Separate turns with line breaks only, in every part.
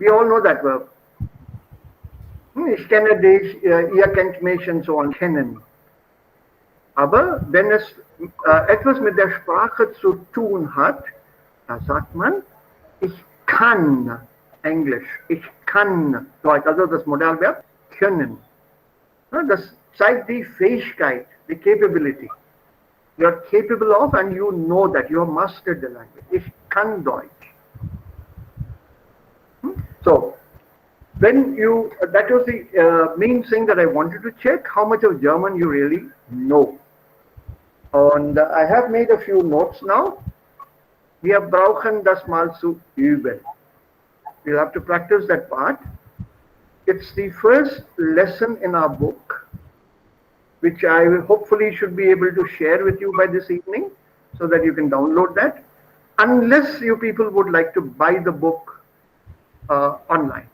We all know that verb. Ich kenne dich, ihr kennt mich und so on, kennen. Aber wenn es etwas mit der Sprache zu tun hat, da sagt man, ich kann Englisch, ich kann Deutsch, also das Modalverb können. Das zeigt die Fähigkeit, die capability. You are capable of and you know that, you have mastered the language. Ich kann Deutsch. So, when you, that was the main thing that I wanted to check, how much of German you really know. And I have made a few notes now. Wir brauchen das mal zu üben. We'll have to practice that part. It's the first lesson in our book, which I will hopefully should be able to share with you by this evening, so that you can download that, unless you people would like to buy the book online.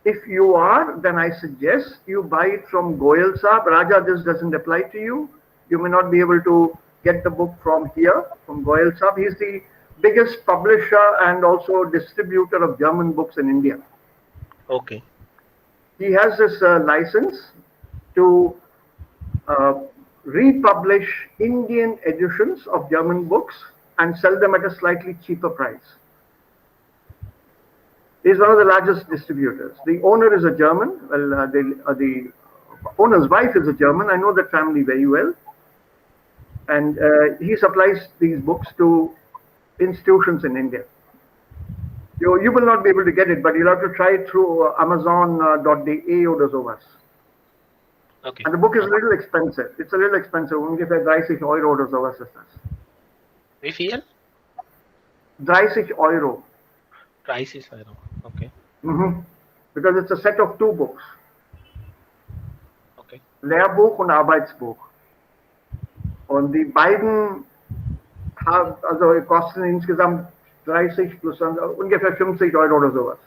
If you are, then I suggest you buy it from Goyal Saab. Raja, this doesn't apply to you. You may not be able to get the book from here, from Goyal Saab. He's the biggest publisher and also distributor of German books in India.
Okay.
He has this license to republish Indian editions of German books and sell them at a slightly cheaper price. He's one of the largest distributors. The owner is a German. Well, the owner's wife is a German. I know that family very well. And he supplies these books to institutions in India. You will not be able to get it, but you'll have to try it through Amazon.de oder sowas.
Okay.
And the book is a little expensive. It's a little expensive. Ungefähr 30 Euro oder sowas ist das.
Wie viel?
30 Euro.
30 Euro. Okay.
Because it's a set of 2 books.
Okay.
Lehrbuch und Arbeitsbuch. Und die beiden kosten insgesamt 30 plus ungefähr 50 Euro oder sowas.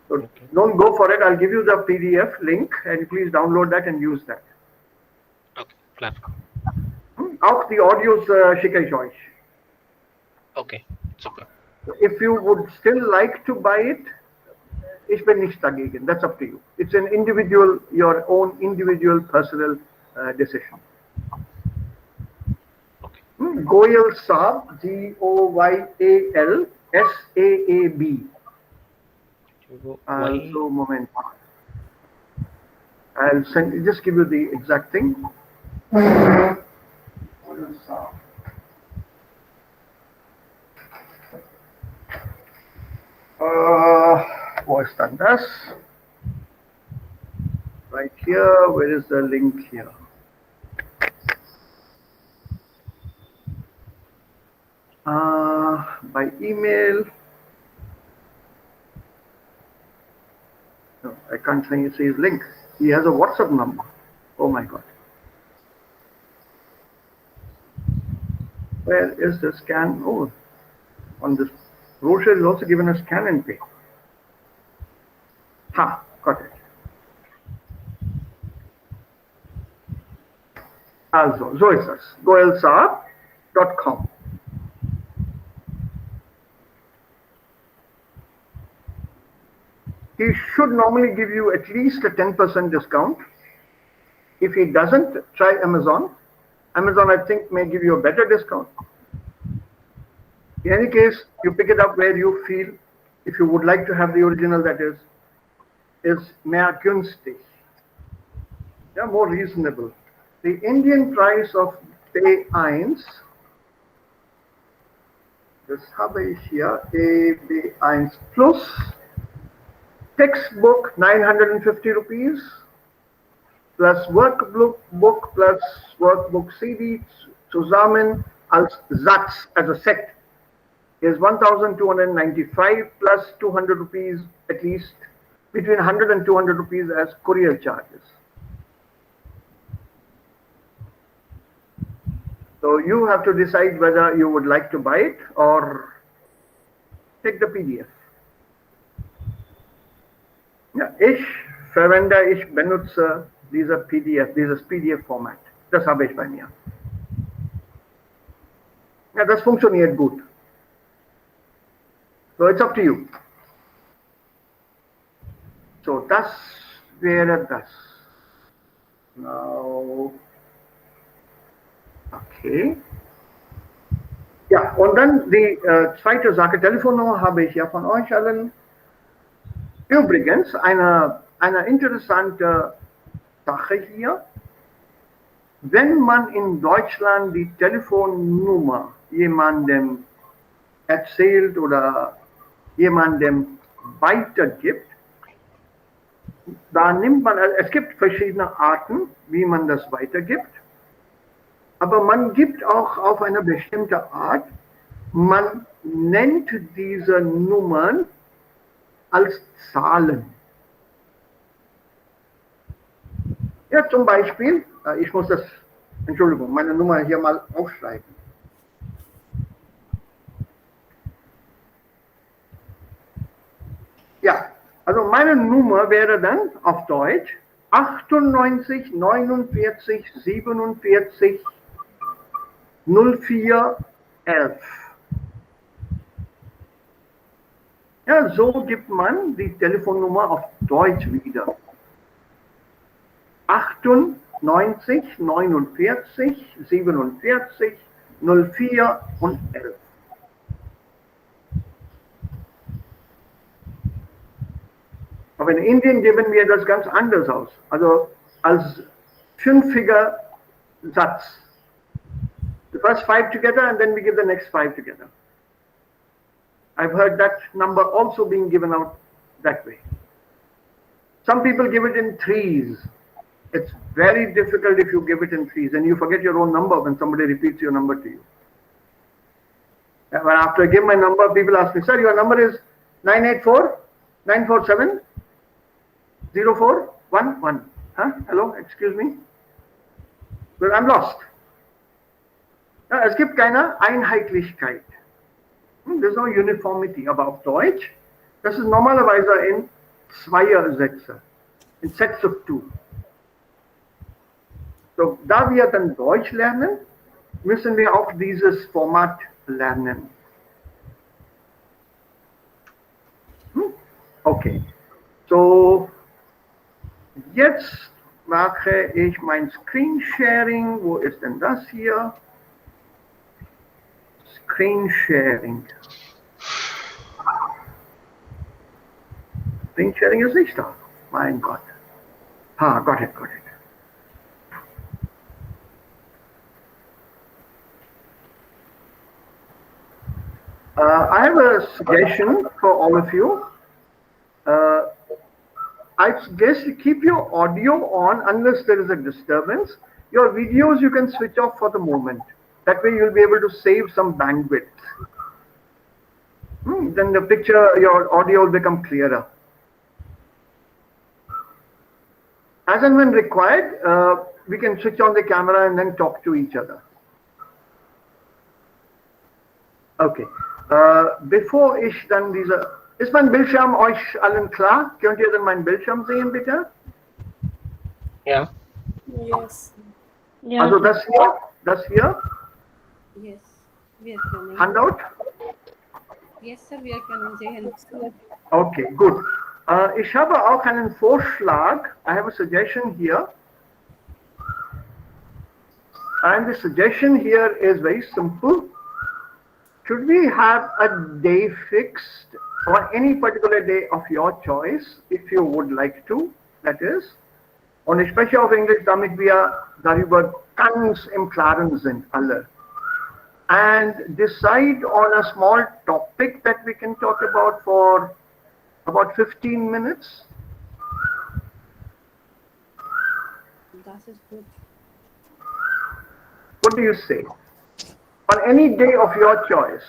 So okay. Don't go for it. I'll give you the PDF link and please download that and use that.
Okay, klar.
Auch die Audios schicke ich euch.
Okay, super.
If you would still like to buy it, ich bin nicht dagegen. That's up to you. It's an individual, your own individual personal decision.
Okay.
Goyal Saab, Goyal Saab. So moment. I'll send. Just give you the exact thing. Wo ist dann das? Right here. Where is the link here? By email. No, I can't see his link. He has a WhatsApp number. Oh my God. Where is the scan? Oh, on this brochure is also given a scan and pay. Ha, got it. Also, so ist das. goyalsaab.com. He should normally give you at least a 10% discount. If he doesn't, try Amazon. Amazon, I think, may give you a better discount. In any case, you pick it up where you feel, if you would like to have the original, that is mehr günstig. Yeah, more reasonable. The Indian price of B1, das habe ich hier, B1 plus, textbook 950 rupees, plus workbook plus workbook CD zusammen als Satz, as a set, is 1,295 plus 200 rupees at least, between 100 and 200 rupees as courier charges. So you have to decide whether you would like to buy it or take the PDF. Ja, ich benutze dieses PDF Format. Das habe ich bei mir. Ja, das funktioniert gut. So it's up to you. So das wäre das. Now, okay. Ja, und dann die zweite Sache, Telefonnummer habe ich ja von euch allen. Übrigens, eine interessante Sache hier. Wenn man in Deutschland die Telefonnummer jemandem erzählt oder jemandem weitergibt, da nimmt man, es gibt verschiedene Arten, wie man das weitergibt, aber man gibt auch auf eine bestimmte Art, man nennt diese Nummern als Zahlen. Ja, zum Beispiel, ich muss das, Entschuldigung, meine Nummer hier mal aufschreiben. Ja, also meine Nummer wäre dann auf Deutsch 98 49 47 04 11. Ja, so gibt man die Telefonnummer auf Deutsch wieder. 98 49 47 04 und 11. Aber in Indien geben wir das ganz anders aus. Also als fünfiger Satz. The first 5 together and then we give the next 5 together. I've heard that number also being given out that way. Some people give it in threes. It's very difficult if you give it in threes and you forget your own number when somebody repeats your number to you. And after I give my number, people ask me, sir, your number is 984 947 0411. Huh? Hello, excuse me. Well, I'm lost. Ja, es gibt keine Einheitlichkeit. There's no uniformity. Aber auf Deutsch, das ist normalerweise in Zweiersätze, in Sets of two. So, da wir dann Deutsch lernen, müssen wir auch dieses Format lernen. Okay, so jetzt mache ich mein Screen Sharing. Wo ist denn das hier? Screen Sharing. Screen Sharing ist nicht da. Mein Gott. Ah, got it. I have a suggestion for all of you. I suggest you keep your audio on unless there is a disturbance. Your videos you can switch off for the moment. That way you'll be able to save some bandwidth. Then the picture, your audio will become clearer. As and when required, we can switch on the camera and then talk to each other. Okay. Bevor ich dann ist mein Bildschirm euch allen klar? Könnt ihr denn meinen Bildschirm sehen, bitte?
Ja.
Yes.
Ja.
Also das hier?
Yes. Wir können.
Handout?
Yes, sir, wir können sehen.
Okay, gut. Ich habe auch einen Vorschlag. I have a suggestion here. And the suggestion here is very simple. Should we have a day fixed or any particular day of your choice, if you would like to, that is? Und ich spreche auf Englisch, damit wir darüber ganz im Klaren sind, alle. And decide on a small topic that we can talk about for about 15 minutes.
Das ist gut.
What do you say? On any day of your choice.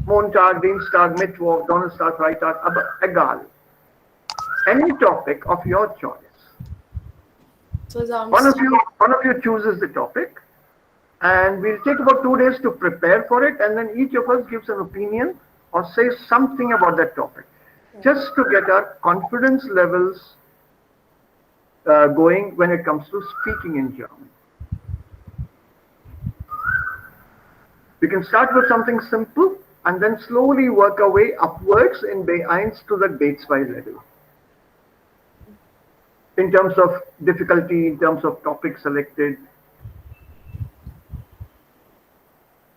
Montag, Dienstag, Mittwoch, Donnerstag, Freitag, aber egal. Any topic of your choice.
So
One of you chooses the topic, and we'll take about 2 days to prepare for it, and then each of us gives an opinion or says something about that topic, just to get our confidence levels going when it comes to speaking in German. We can start with something simple. and then slowly work our way upwards in B1 to the B2 level. In terms of difficulty, in terms of topic selected.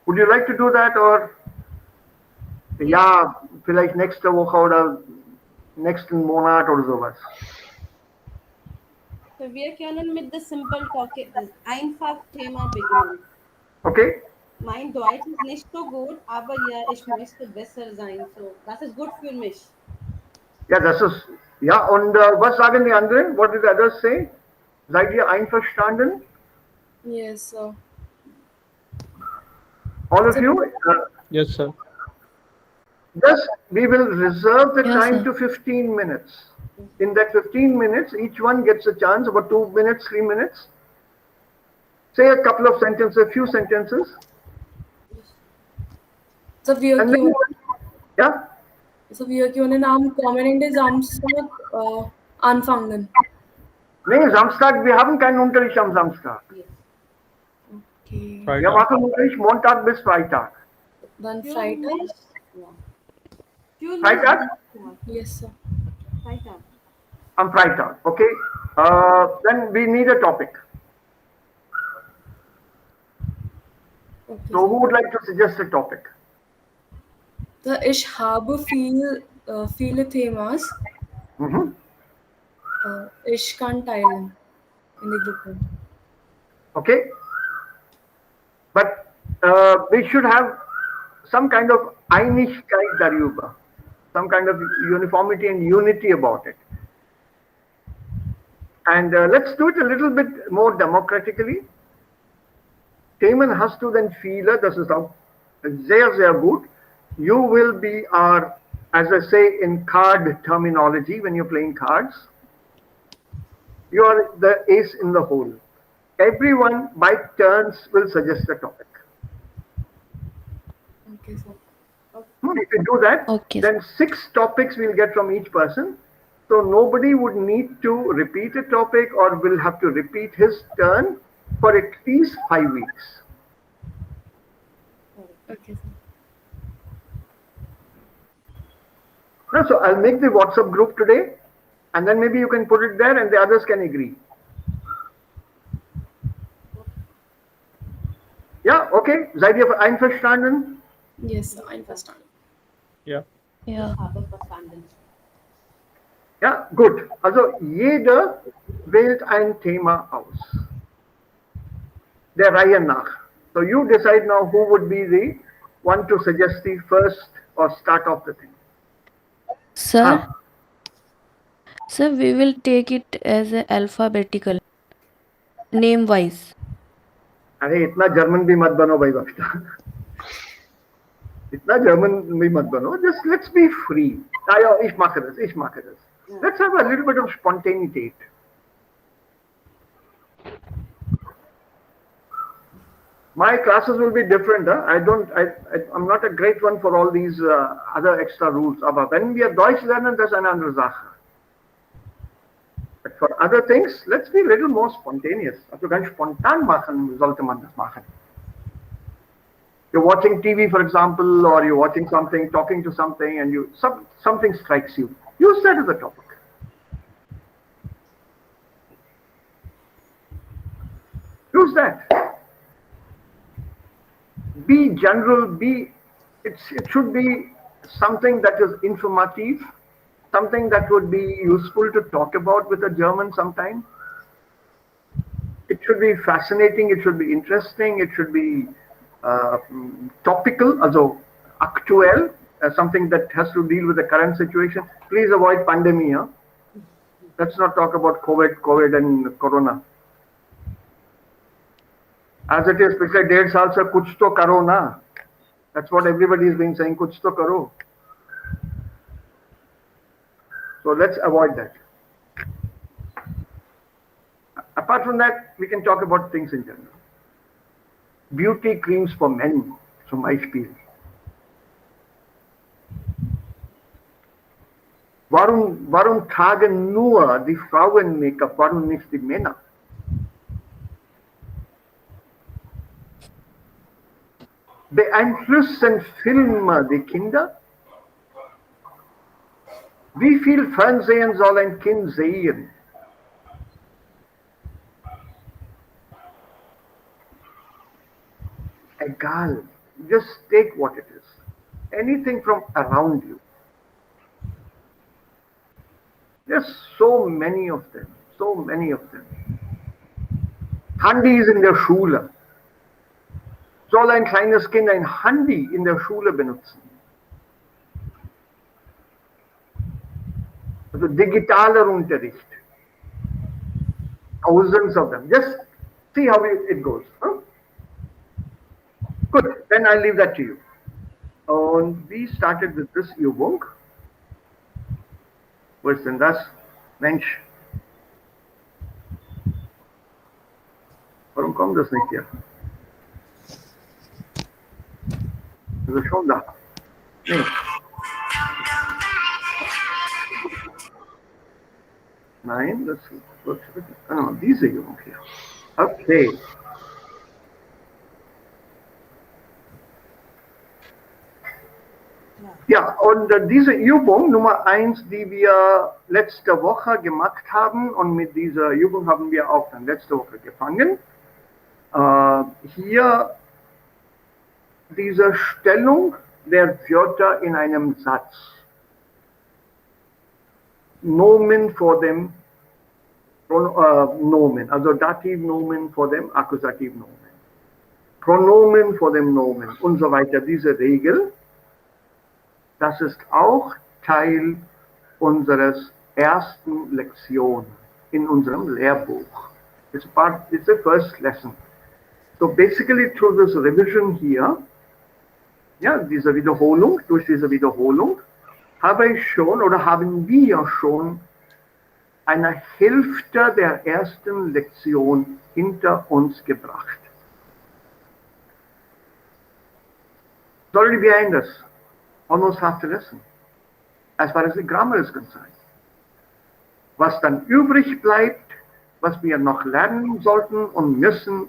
Would you like to do that, or ja, vielleicht nächste Woche oder nächsten Monat oder sowas?
So wir können mit the simple topic einfach Thema beginnen.
Okay?
Mein Deutsch ist nicht so gut, aber ja, ich möchte besser sein. So, das ist gut für mich.
Ja, das ist, ja, und was sagen die anderen? What did the others say? Seid ihr einverstanden?
Yes, sir.
All of you?
Yes, sir.
Yes, we will reserve the
Yes,
time
sir.
to 15 minutes. In that 15 minutes, each one gets a chance, about 2 minutes, 3 minutes. Say a couple of sentences, a few sentences.
So wir
And then,
können,
ja,
wir können am kommenden Samstag anfangen.
nee, Samstag, wir haben keinen Unterricht am Samstag.
Yes.
Okay.
Wir
Freitag.
machen Unterricht Montag bis Freitag.
Dann Freitag?
Yeah.
Freitag?
Yes, sir.
Freitag.
On Freitag, okay? Then we need a topic.
Okay.
So who would like to suggest a topic?
So ich habe viele Themas.
Mhm.
Ich kann teilen in die Gruppe.
Okay? But we should have some kind of Einigkeit darüber, some kind of uniformity and unity about it. And let's do it a little bit more democratically. Themen hast du den Fehler, das ist auch sehr, sehr gut. You will be our, as I say in card terminology, when you're playing cards, you are the ace in the hole. Everyone by turns will suggest a topic.
Okay, sir.
If you do that,
Okay.
then 6 topics we'll get from each person. So nobody would need to repeat a topic or will have to repeat his turn for at least 5 weeks.
Okay, sir.
No, so I'll make the WhatsApp group today, and then maybe you can put it there and the others can agree. Ja, okay. Seid ihr einverstanden?
Yes, sir. Einverstanden.
Yeah.
Ja.
Habe verstanden.
Ja, gut. Also jeder wählt ein Thema aus. Der Reihe nach. So you decide now who would be the one to suggest the first or start off the thing.
Sir, sir, we will take it as a alphabetical, name wise.
अरे इतना German भी मत बनो भाई बख्ता इतना German भी मत बनो just let's be free. Ich mache das. Let's have a little bit of spontaneity. My classes will be different. I'm not a great one for all these other extra rules. Aber wenn wir Deutsch lernen, das ist eine andere Sache. But for other things, let's be a little more spontaneous. Also ganz spontan machen, sollte man das machen. You're watching TV, for example, or you're watching something, talking to something, and something strikes you. Use that as a topic. Use that. Be general, it should be something that is informative, something that would be useful to talk about with a German sometime. It should be fascinating, it should be interesting, it should be topical, also aktuell, something that has to deal with the current situation. Please avoid pandemic. Let's not talk about COVID and Corona. As it is, पिछले 1.5 साल से कुछ तो करो ना. That's what everybody has been saying, कुछ तो करो. So let's avoid that. Apart from that, we can talk about things in general. Beauty creams for men, zum Beispiel. Warum tragen nur die Frauen Make-up, warum nicht die Männer? Beeinflussen Filme die Kinder? Wie viel Fernsehen soll ein Kind sehen? Egal. Just take what it is. Anything from around you. There's so many of them. So many of them. Handys in der Schule. Soll ein kleines Kind ein Handy in der Schule benutzen? Also digitaler Unterricht. Thousands of them. Just see how it goes. Huh? Good, then I'll leave that to you. Und we started with this Übung. Wo ist denn das? Mensch. Warum kommt das nicht hier? Also schon da. Nee. Nein, das wird diese Übung hier. Okay. Ja, und diese Übung Nummer 1, die wir letzte Woche gemacht haben, und mit dieser Übung haben wir auch dann letzte Woche gefangen. Hier diese Stellung der Wörter in einem Satz. Nomen vor dem Nomen, also Dativnomen vor dem Akkusativnomen. Pronomen vor dem Nomen und so weiter. Diese Regel, das ist auch Teil unseres ersten Lektion in unserem Lehrbuch. It's the first lesson. So basically through this revision here, ja, diese Wiederholung, durch diese Wiederholung, habe ich schon oder haben wir schon eine Hälfte der ersten Lektion hinter uns gebracht. It's already behind us, almost half the lesson, as far as the grammar is concerned. Was dann übrig bleibt, was wir noch lernen sollten und müssen,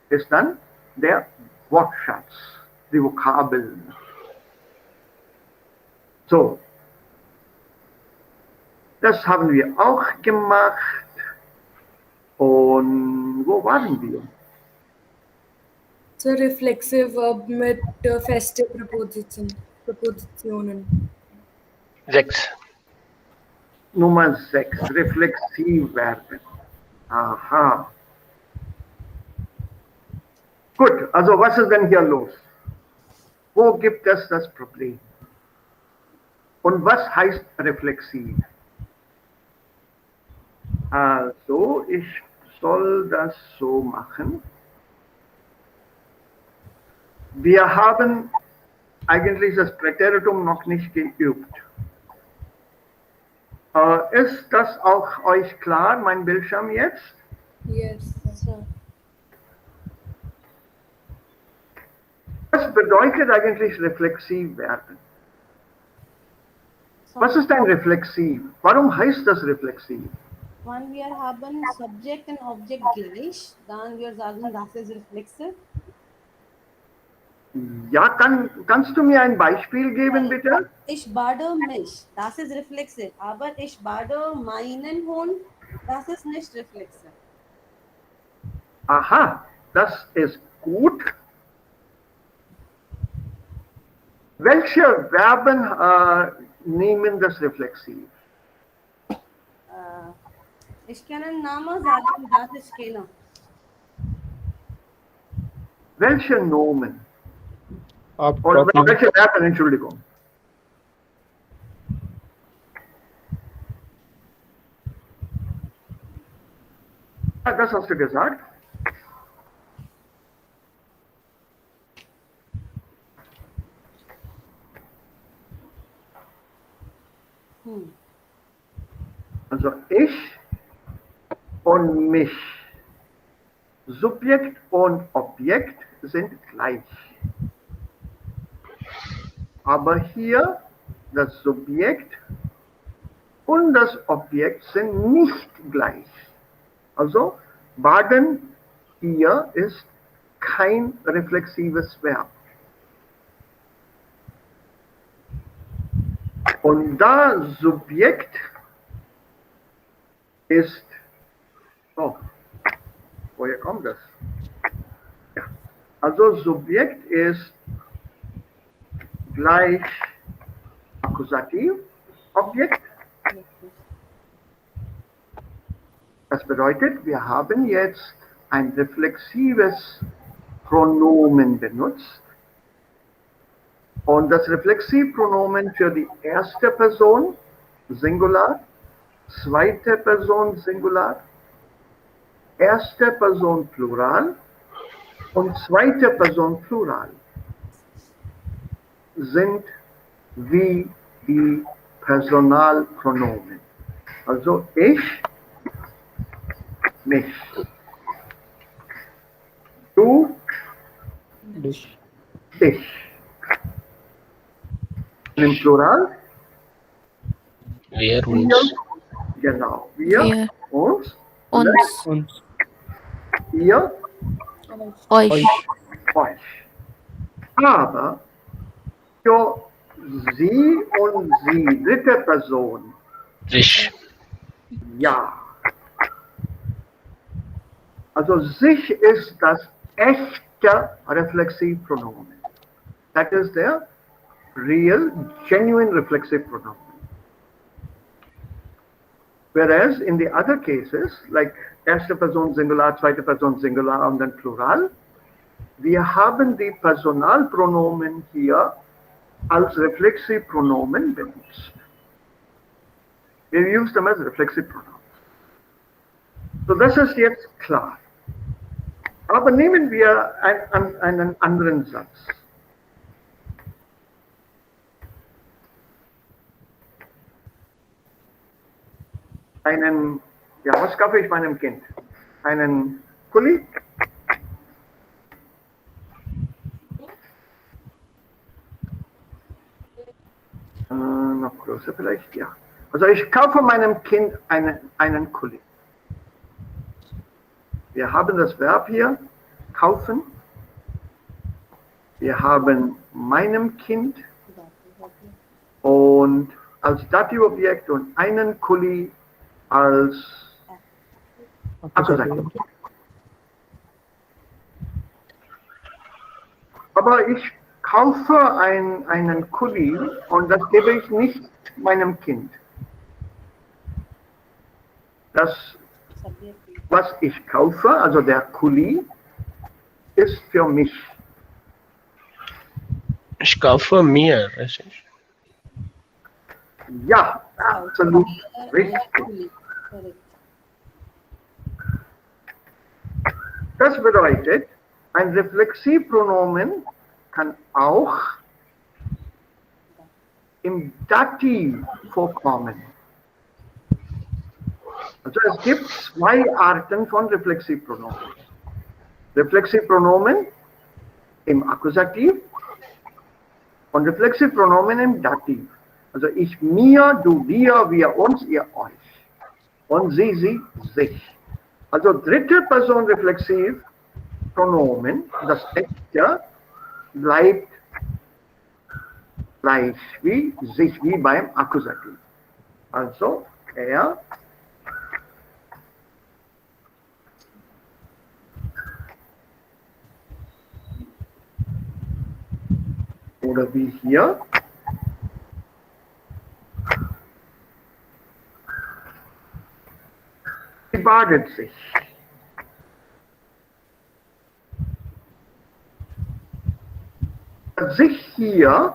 ist dann der Wortschatz, die Vokabeln. So, das haben wir auch gemacht. Und wo waren wir?
So reflexive verb mit feste Präpositionen.
6.
Nummer 6, Reflexivverben. Aha. Gut, also was ist denn hier los? Wo gibt es das Problem? Und was heißt reflexiv? Also, ich soll das so machen. Wir haben eigentlich das Präteritum noch nicht geübt. Ist das auch euch klar, mein Bildschirm jetzt?
Yes, sir.
Was bedeutet eigentlich reflexiv werden? Was ist ein Reflexiv? Warum heißt das reflexiv?
Wenn wir haben Subject und Object gleich, dann wir sagen, das ist reflexive.
Ja, kannst du mir ein Beispiel geben, bitte?
Ich bade mich, das ist reflexive. Aber ich bade meinen Hund, das ist nicht reflexive.
Aha, das ist gut. Welche Verben nehmen das reflexiv?
Ich kann einen Namen sagen, das ist keiner.
Welche Nomen? Oder
Profis.
welche Verben, Entschuldigung? Ja, das hast du gesagt. Also ich und mich. Subjekt und Objekt sind gleich. Aber hier das Subjekt und das Objekt sind nicht gleich. Also baden hier ist kein reflexives Verb. Und da Subjekt ist, oh, woher kommt das? Ja. Also Subjekt ist gleich Akkusativ, Objekt. Das bedeutet, wir haben jetzt ein reflexives Pronomen benutzt. Und das Reflexivpronomen für die erste Person, Singular, zweite Person, Singular, erste Person, Plural und zweite Person, Plural sind wie die Personalpronomen. Also ich, mich. Du,
Dich.
dich. Und im Plural?
Wir,
Wir,
uns.
genau. Wir,
Wir,
uns,
uns,
Uns.
ihr,
Euch.
euch.
euch. Aber für sie und sie, dritte Person,
Sich.
ja. Also sich ist das echte Reflexivpronomen. That is the real, genuine reflexive pronoun. Whereas in the other cases, like erste Person Singular, zweite Person Singular und dann Plural, wir haben die Personalpronomen hier als Reflexivpronomen benutzt. We use them as reflexive pronouns. So, das ist jetzt klar. Aber nehmen wir einen anderen Satz. Ja, was kaufe ich meinem Kind? Einen Kuli? Noch größer vielleicht, ja. Also ich kaufe meinem Kind einen Kuli. Wir haben das Verb hier, kaufen. Wir haben meinem Kind und als Dativobjekt und einen Kuli als Akkusativ. Aber ich kaufe einen Kuli und das gebe ich nicht meinem Kind. Das, was ich kaufe, also der Kuli, ist für mich.
Ich kaufe mir, richtig?
Ja, absolut richtig. Das bedeutet, ein Reflexivpronomen kann auch im Dativ vorkommen. Also es gibt zwei Arten von Reflexivpronomen. Reflexivpronomen im Akkusativ und Reflexivpronomen im Dativ. Also ich, mir, du, dir, wir, uns, ihr, euch. Und sie, sich. Also dritte Person Reflexivpronomen, das echte, bleibt gleich wie sich, wie beim Akkusativ. Also er, oder wie hier, sie badet sich. Das sich hier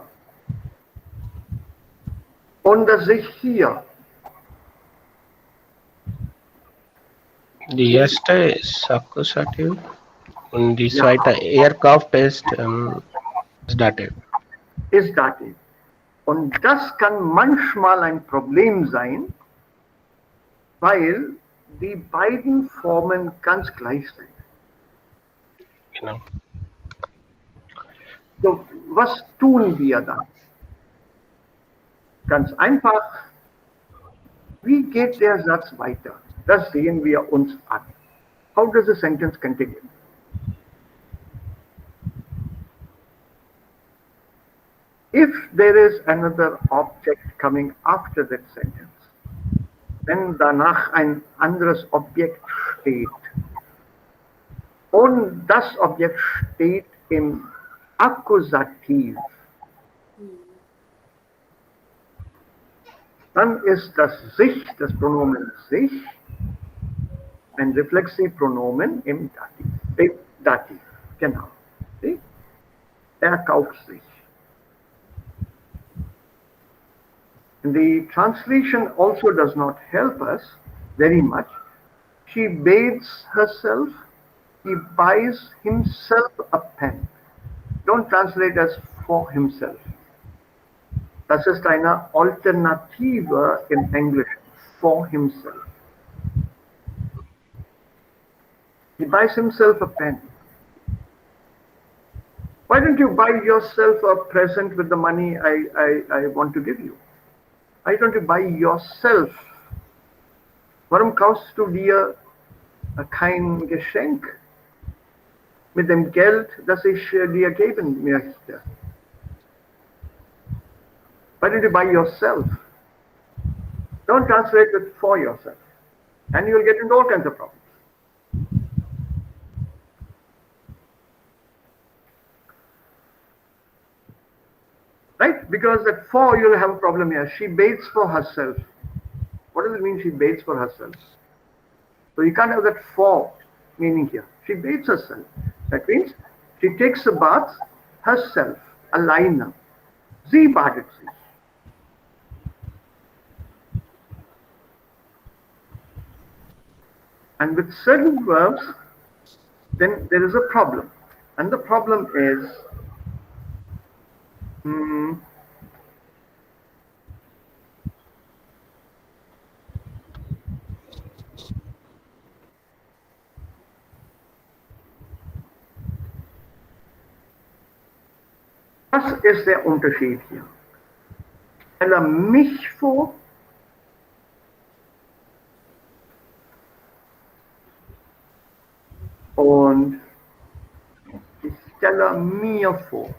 und das sich hier.
Die erste ist Akkusativ und die zweite, er kauft, ist Dativ.
Ist Dativ. Und das kann manchmal ein Problem sein, weil die beiden Formen ganz gleich sind.
Genau.
So, was tun wir dann? Ganz einfach, wie geht der Satz weiter? Das sehen wir uns an. How does the sentence continue? If there is another Objekt coming after that sentence, wenn danach ein anderes Objekt steht und das Objekt steht im Akkusativ, dann ist das sich, das Pronomen sich, ein Reflexivpronomen im Dativ. Dativ, genau. Er kauft sich. The translation also does not help us very much. She bathes herself, he buys himself a pen. Don't translate as for himself. Das ist eine Alternative in English, for himself. He buys himself a pen. Why don't you buy yourself a present with the money I want to give you? Why don't you buy yourself? Warum kaufst du dir kein Geschenk mit dem Geld, das ich dir geben möchte? Why don't you buy yourself? Don't translate it for yourself. And you'll get into all kinds of problems. Right? Because that for, you'll have a problem here. She bathes for herself. What does it mean she bathes for herself? So you can't have that for meaning here. She bathes herself. That means she takes a bath herself, alleine. Sie badet sich. And with certain verbs, then there is a problem. And the problem is, was ist der Unterschied hier? Ich stelle mich vor, und ich stelle mir vor.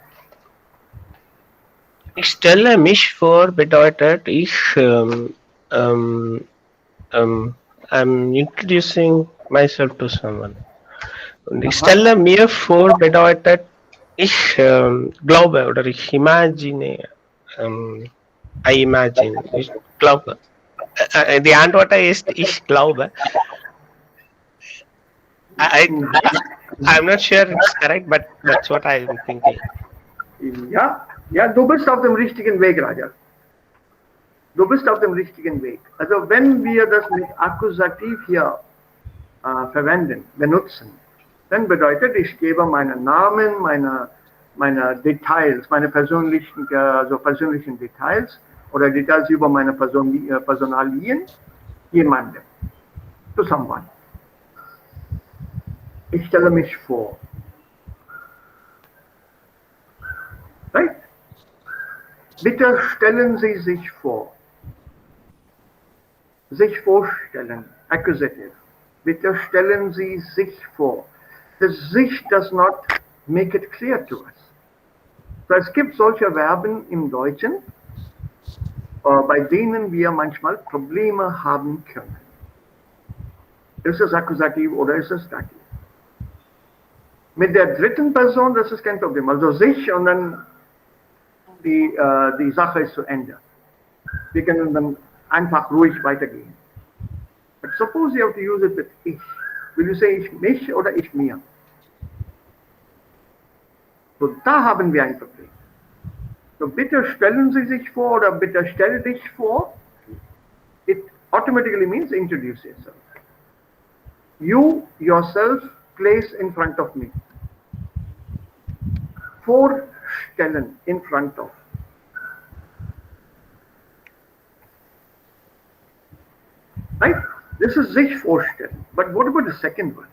Ich stelle mich vor bedeutet, I'm introducing myself to someone. Und ich stelle mir vor bedeutet, ich glaube oder ich imagine. I imagine. Ich glaube. Die Antwort ist, ich glaube. I'm not sure it's correct, but that's what I'm thinking.
Ja, du bist auf dem richtigen Weg, Raja. Du bist auf dem richtigen Weg. Also wenn wir das mit Akkusativ hier benutzen, dann bedeutet, ich gebe meinen Namen, meine Details, meine persönlichen Details oder Details über meine Personalien jemandem, to someone. Ich stelle mich vor. Right? Bitte stellen Sie sich vor. Sich vorstellen, accusative. Bitte stellen Sie sich vor. The sich does not make it clear to us. So, es gibt solche Verben im Deutschen, bei denen wir manchmal Probleme haben können. Ist es Akkusativ oder ist es Dativ? Mit der dritten Person, das ist kein Problem. Also sich und dann die Sache ist zu Ende. Wir können dann einfach ruhig weitergehen. But suppose you have to use it with ich. Will you say ich mich oder ich mir? So, da haben wir ein Problem. So, bitte stellen Sie sich vor oder bitte stell dich vor. It automatically means introduce yourself. You yourself place in front of me. Vorstellen, in front of. Right? This is sich vorstellen. But what about the second one?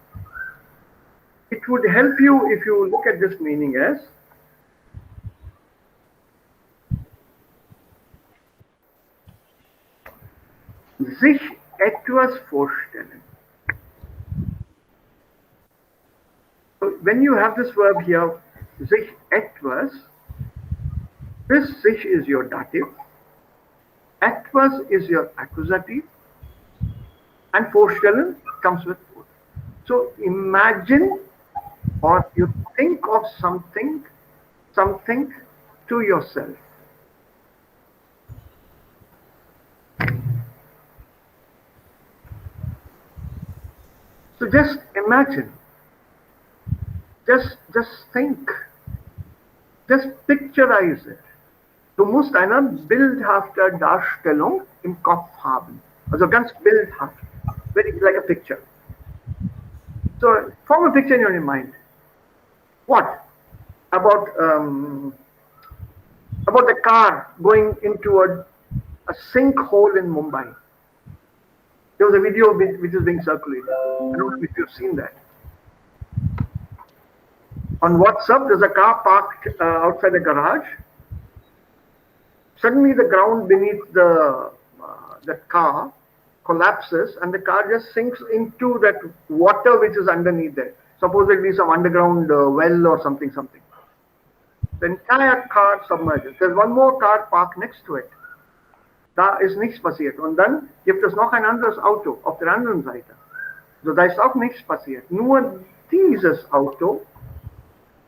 It would help you if you look at this meaning as sich etwas vorstellen. So when you have this verb here, sich etwas, This sich is your dative, etwas is your accusative, and vorstellen comes with food. So imagine or you think of something to yourself. So just imagine, just think, just picturize it. Du musst eine bildhafte Darstellung im Kopf haben. Also ganz bildhaft, very like a picture. So form a picture in your mind. What about the car going into a sinkhole in Mumbai? There was a video which is being circulated. I don't know if you've seen that. On WhatsApp, there's a car parked outside the garage. Suddenly, the ground beneath the car collapses, and the car just sinks into that water which is underneath there. Supposedly, some underground well or something. The entire car submerges. There's one more car parked next to it. Da ist nichts passiert. Und dann gibt es noch ein anderes Auto auf der anderen Seite. So, da ist auch nichts passiert. Nur dieses Auto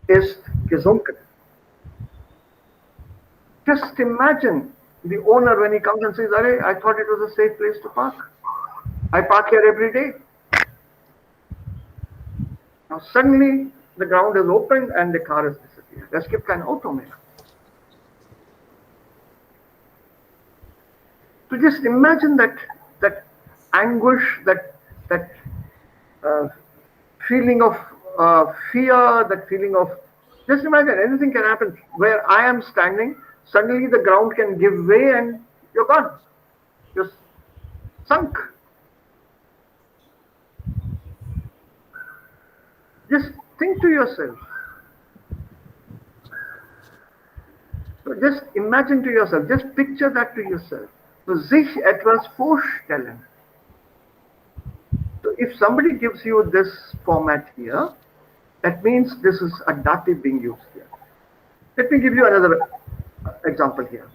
ist gesunken. Just imagine the owner when he comes and says, I thought it was a safe place to park. I park here every day. Now suddenly the ground is opened and the car has disappeared. Es gibt kein Auto mehr. So just imagine that anguish, that feeling of fear, that feeling of, just imagine anything can happen. Where I am standing, suddenly the ground can give way and you're gone. You're sunk. Just think to yourself. So just imagine to yourself, just picture that to yourself. So sich etwas vorstellen. So if somebody gives you this format here, that means this is a dative being used here. Let me give you another example here.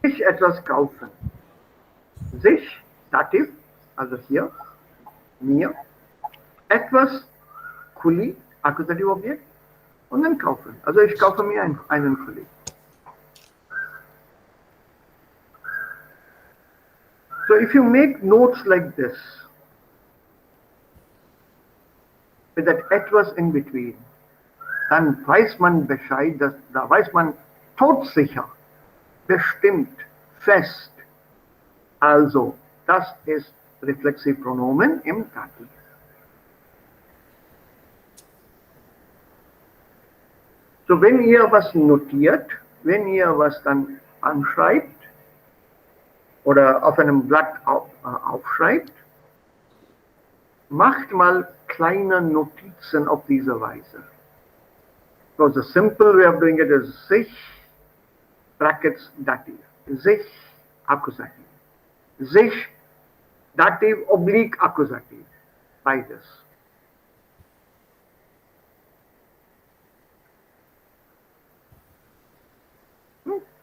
Sich etwas kaufen. Sich, dativ, also hier, mir. Etwas, Kuli, accusative Objekt. Und dann kaufen. Also ich kaufe mir einen Kuli. So if you make notes like this, with that etwas in between, dann weiß man Bescheid, da weiß man todsicher, bestimmt, fest. Also, das ist Reflexivpronomen im Dativ. So, wenn ihr was notiert, wenn ihr was dann anschreibt oder auf einem Blatt aufschreibt, macht mal kleine Notizen auf diese Weise. So, the simple way of doing it is sich, brackets, dativ. Sich, accusative. Sich, dativ, oblique, accusative. Beides.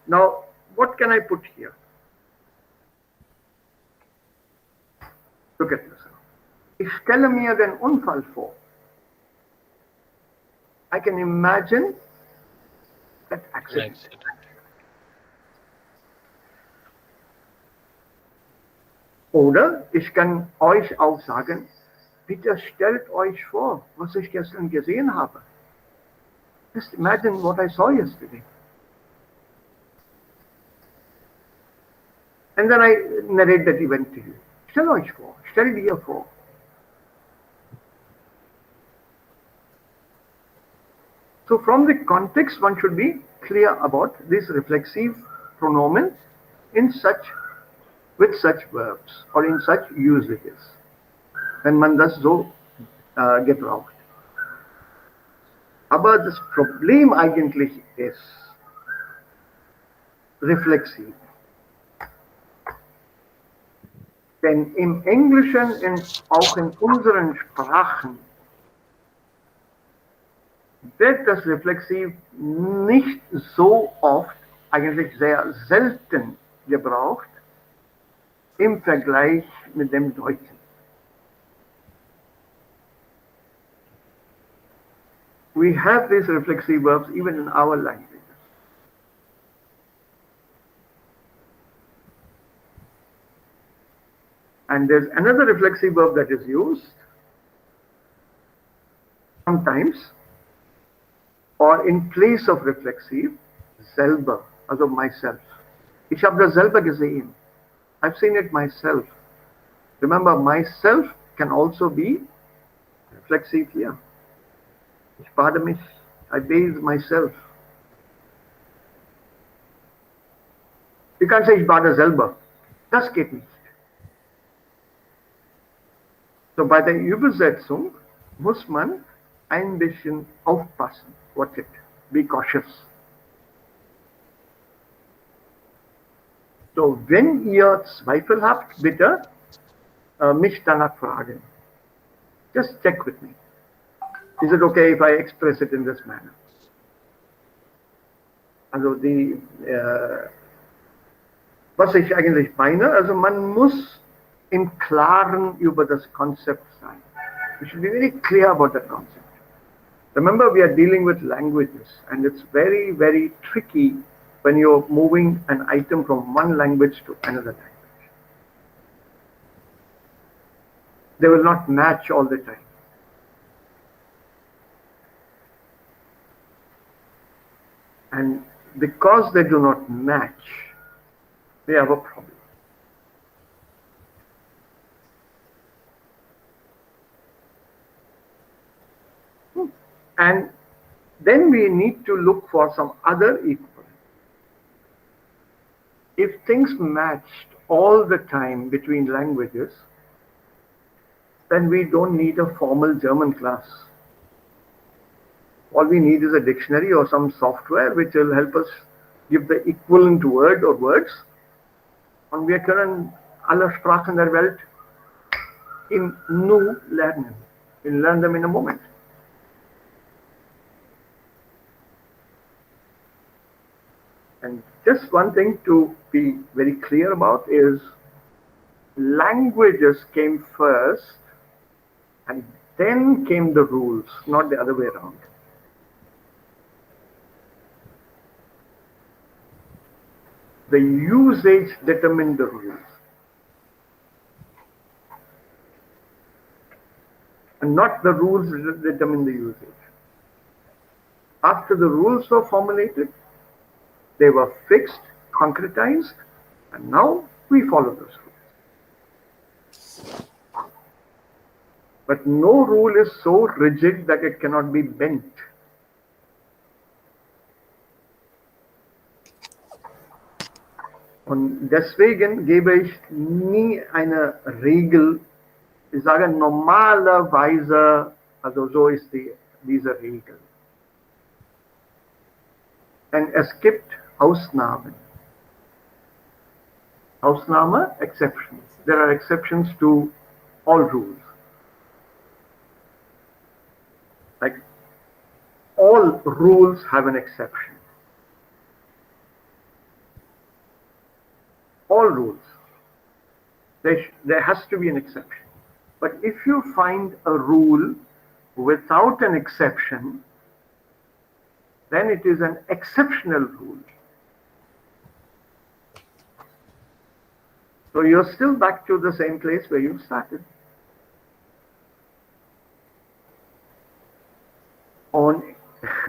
Now, what can I put here? Look at this. Ich stelle mir den Unfall vor. I can imagine that accident. Oder ich kann euch auch sagen, bitte stellt euch vor, was ich gestern gesehen habe. Just imagine what I saw yesterday. And then I narrate that event to you. Stell euch vor, stell dir vor. So from the context, one should be clear about this reflexive pronomen with such verbs or in such usages. Wenn man das so gebraucht. Aber das Problem eigentlich ist reflexiv. Denn im Englischen, auch in unseren Sprachen, wird das Reflexiv nicht so oft, eigentlich sehr selten gebraucht im Vergleich mit dem Deutschen. We have these reflexive verbs even in our languages. And there's another reflexive verb that is used sometimes, or in place of reflexive, selber, also myself. Ich habe das selber gesehen. I've seen it myself. Remember, myself can also be reflexive here. Ich bade mich, I bathe myself. You can't say ich bade selber. Das geht nicht. So bei der Übersetzung muss man ein bisschen aufpassen. Watch it. Be cautious. So, wenn ihr Zweifel habt, bitte mich danach fragen. Just check with me. Is it okay if I express it in this manner? Also was ich eigentlich meine, also man muss im Klaren über das Konzept sein. We should be very clear about that concept. Remember, we are dealing with languages, and it's very, very tricky when you're moving an item from one language to another language. They will not match all the time. And because they do not match, they have a problem. And then we need to look for some other equivalent. If things matched all the time between languages, then we don't need a formal German class. All we need is a dictionary or some software which will help us give the equivalent word or words. Und wir können alle Sprachen der Welt in Nu lernen. We learn them in a moment. And just one thing to be very clear about is languages came first and then came the rules, not the other way around. The usage determined the rules, and not the rules determine the usage. After the rules were formulated, they were fixed, concretized, and now we follow those rules. But no rule is so rigid that it cannot be bent. Und deswegen gebe ich nie eine Regel. Ich sage normalerweise, also so ist diese Regel. Denn es gibt Ausnahmen. Ausnahme, exceptions. There are exceptions to all rules. Like all rules have an exception. All rules. There has to be an exception. But if you find a rule without an exception, then it is an exceptional rule. So you're still back to the same place where you started.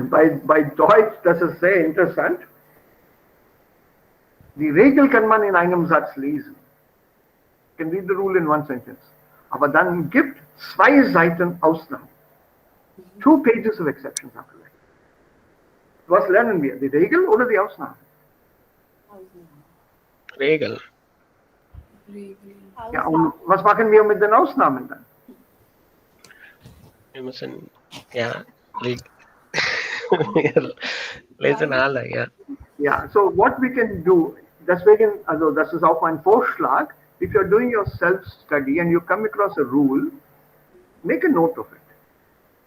Bei Deutsch, das ist sehr interessant. Die Regel kann man in einem Satz lesen. You can read the rule in one sentence. Aber dann gibt 2 Seiten Ausnahmen. 2 pages of exceptions after that. Was lernen wir? Die Regel oder die Ausnahme?
Regel.
Ja, und was machen wir mit den Ausnahmen dann?
Wir müssen, ja, lesen alle, ja.
Yeah, so what we can do, deswegen, also das ist auch mein Vorschlag, if you're doing your self-study and you come across a rule, make a note of it.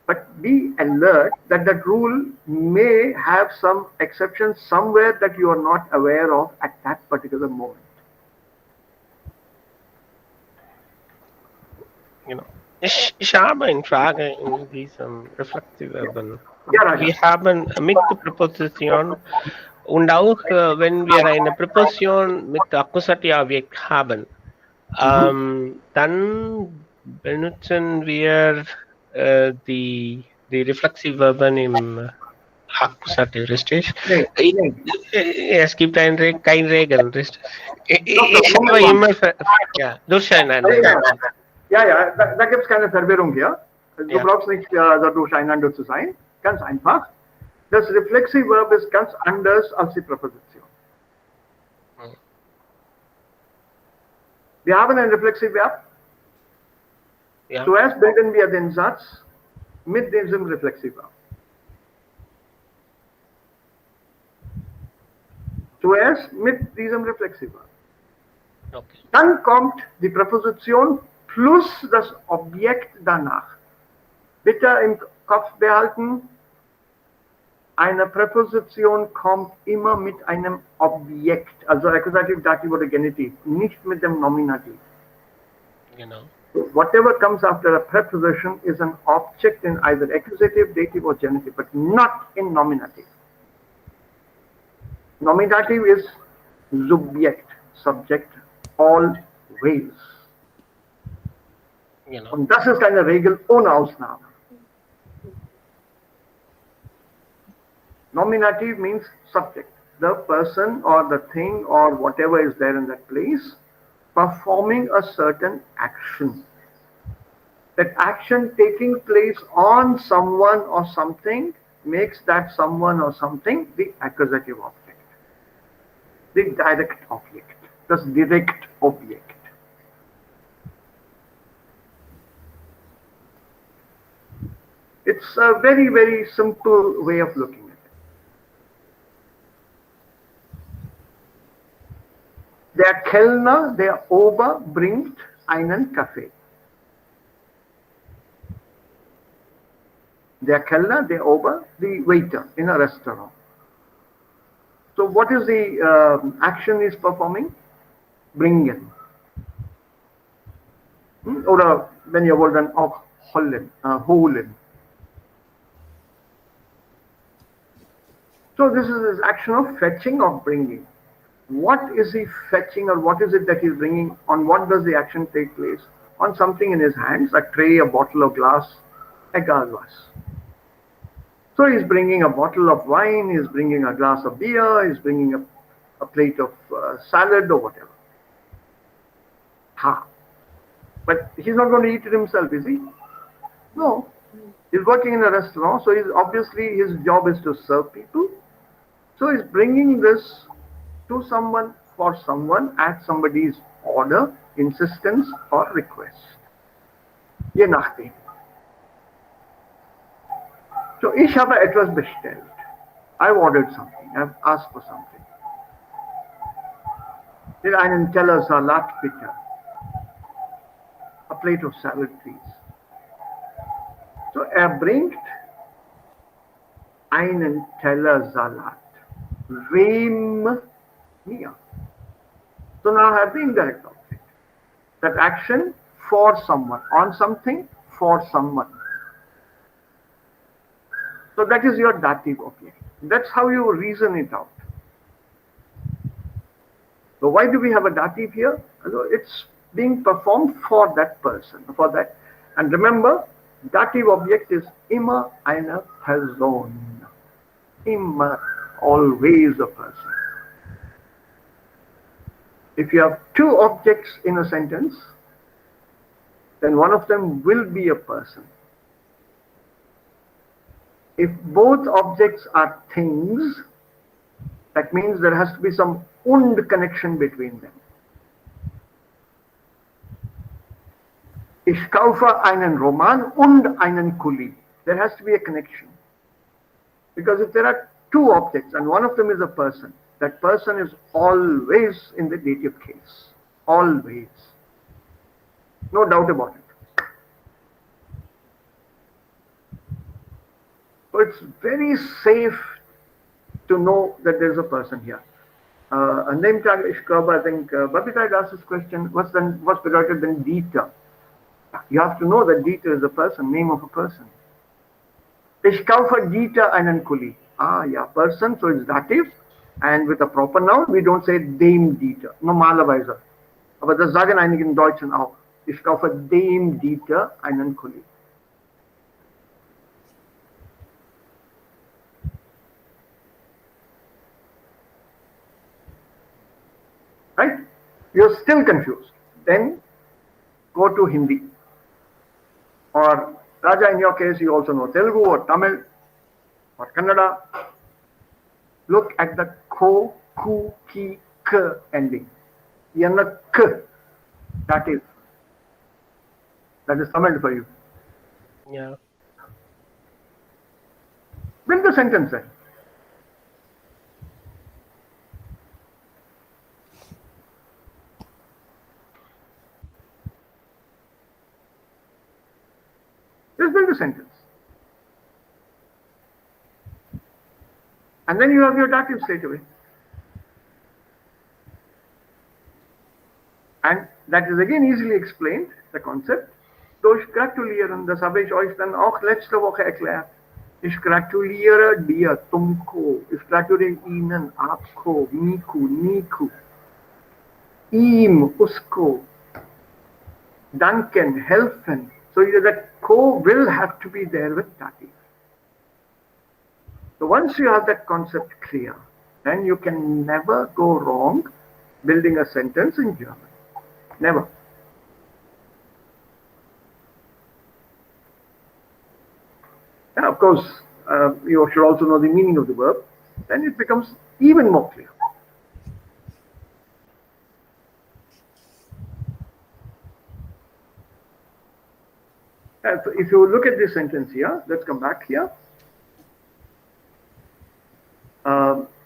But be alert that that rule may have some exceptions somewhere that you are not aware of at that particular moment.
Ich habe eine Frage in diesem Reflexivverben.
Ja, Raja.
Wir haben mit Präposition und auch wenn wir eine Präposition mit Akkusativobjekt haben, dann benutzen wir die Reflexivverben im Akkusativ, richtig?
Nee, nee.
Es gibt keine Regeln, richtig? Ich
Moment
habe
mal.
immer durcheinander.
Ja, da gibt es keine Verwirrung hier. Du
Ja.
brauchst nicht da durcheinander zu sein. Ganz einfach. Das Reflexivverb ist ganz anders als die Präposition. Wir haben ein Reflexivverb.
Ja.
Zuerst bilden wir den Satz mit diesem Reflexivverb. Zuerst mit diesem Reflexivverb.
Okay.
Dann kommt die Präposition plus das Objekt danach. Bitte im Kopf behalten, eine Präposition kommt immer mit einem Objekt, also Akkusativ, Dativ oder Genitiv, nicht mit dem Nominativ.
Genau.
Whatever comes after a preposition is an object in either accusative, dative or genitive, but not in nominative. Nominative is subject, subject, always.
Genau.
Und das ist eine Regel ohne Ausnahme. Nominative means subject, the person or the thing or whatever is there in that place performing a certain action. That action taking place on someone or something makes that someone or something the accusative object, the direct object, das direct Objekt. It's a very, very simple way of looking at it. Der Kellner, der Ober, bringt einen Kaffee. Der Kellner, der Ober, the waiter in a restaurant. So what is the action is performing? Bringen. Oder wenn ihr wollt, dann auch holen. So this is his action of fetching, of bringing. What is he fetching, or what is it that he's bringing? On what does the action take place? On something in his hands, a tray, a bottle of glass, a glass. So he's bringing a bottle of wine, he's bringing a glass of beer, he's bringing a plate of salad or whatever. But he's not going to eat it himself, is he? No. He's working in a restaurant, so obviously his job is to serve people. So he's bringing this to someone, for someone, at somebody's order, insistence or request. Je nachdem. So ich habe etwas bestellt. I've ordered something. I've asked for something. Will einen Teller Salat bitte. A plate of salad, please. So bringt einen Teller Salat. Wem? Mir. So now I have the indirect object. That action for someone, on something, for someone. So that is your dative object. That's how you reason it out. So why do we have a dative here? It's being performed for that person, for that. And remember, dative object is immer eine Person. Immer, always a person. If you have two objects in a sentence, then one of them will be a person. If both objects are things, that means there has to be some und connection between them. Ich kaufe einen Roman und einen Kuli. There has to be a connection. Because if there are two objects and one of them is a person, that person is always in the dative case. Always. No doubt about it. So it's very safe to know that there's a person here. A name tag is Kerber. I think Babita had asked this question. What's bedeutet then Dieter? You have to know that Dieter is a person, name of a person. Ich kaufe Dieter einen Kuli. Ah, yeah, person, so it's dative. And with a proper noun, we don't say dem Dieter, normalerweise. Aber das sagen einige in Deutschen auch. Ich kaufe dem Dieter einen Kuli. Right? You're still confused. Then go to Hindi. Or Raja, in your case, you also know Telugu or Tamil or Kannada. Look at the ko, ku, ki, k ending. Yana k. That is Tamil for you.
Yeah.
Build the sentence then. Just build a sentence. And then you have your dative straight away. And that is again easily explained, the concept. Durch gratulieren, das habe ich euch dann auch letzte Woche erklärt. Ich gratuliere dir, tumko. Ich gratuliere Ihnen, आपको, miku, niku. Ihm, usko. Danken, helfen. So that ko will have to be there with dative. So once you have that concept clear, then you can never go wrong building a sentence in German. Never. And of course, you should also know the meaning of the verb. Then it becomes even more clear. So if you look at this sentence here, let's come back here.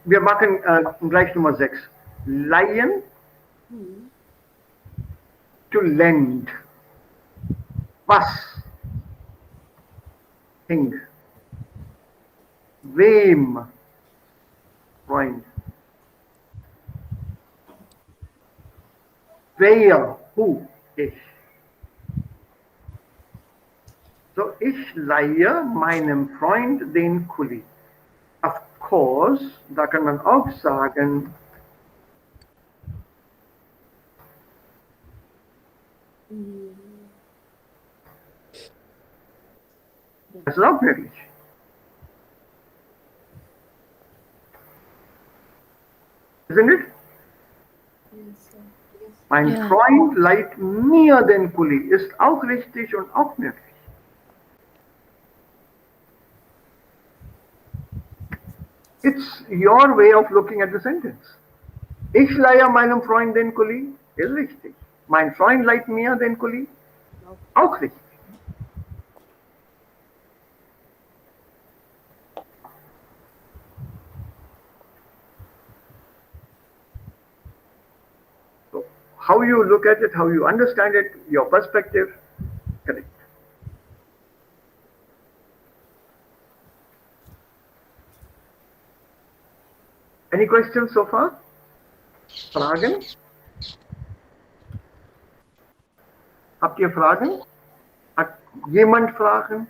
Wir machen gleich Nummer 6. Leihen, to lend. Was? Thing. Wem? Freund. Wer? Who? Ich. So, ich leihe meinem Freund den Kuli. Of course, da kann man auch sagen, das ist auch möglich. Isn't it?
Yes, sir.
Mein
Ja.
Freund leiht mir den Kuli. Ist auch richtig und auch möglich. It's your way of looking at the sentence. Ich leihe meinem Freund den Kuli. Ist richtig. Mein Freund leiht mir den Kuli. Auch richtig. So, how you look at it, how you understand it, your perspective, correct. Any questions so far? Fragen? Habt ihr Fragen? Hat jemand Fragen?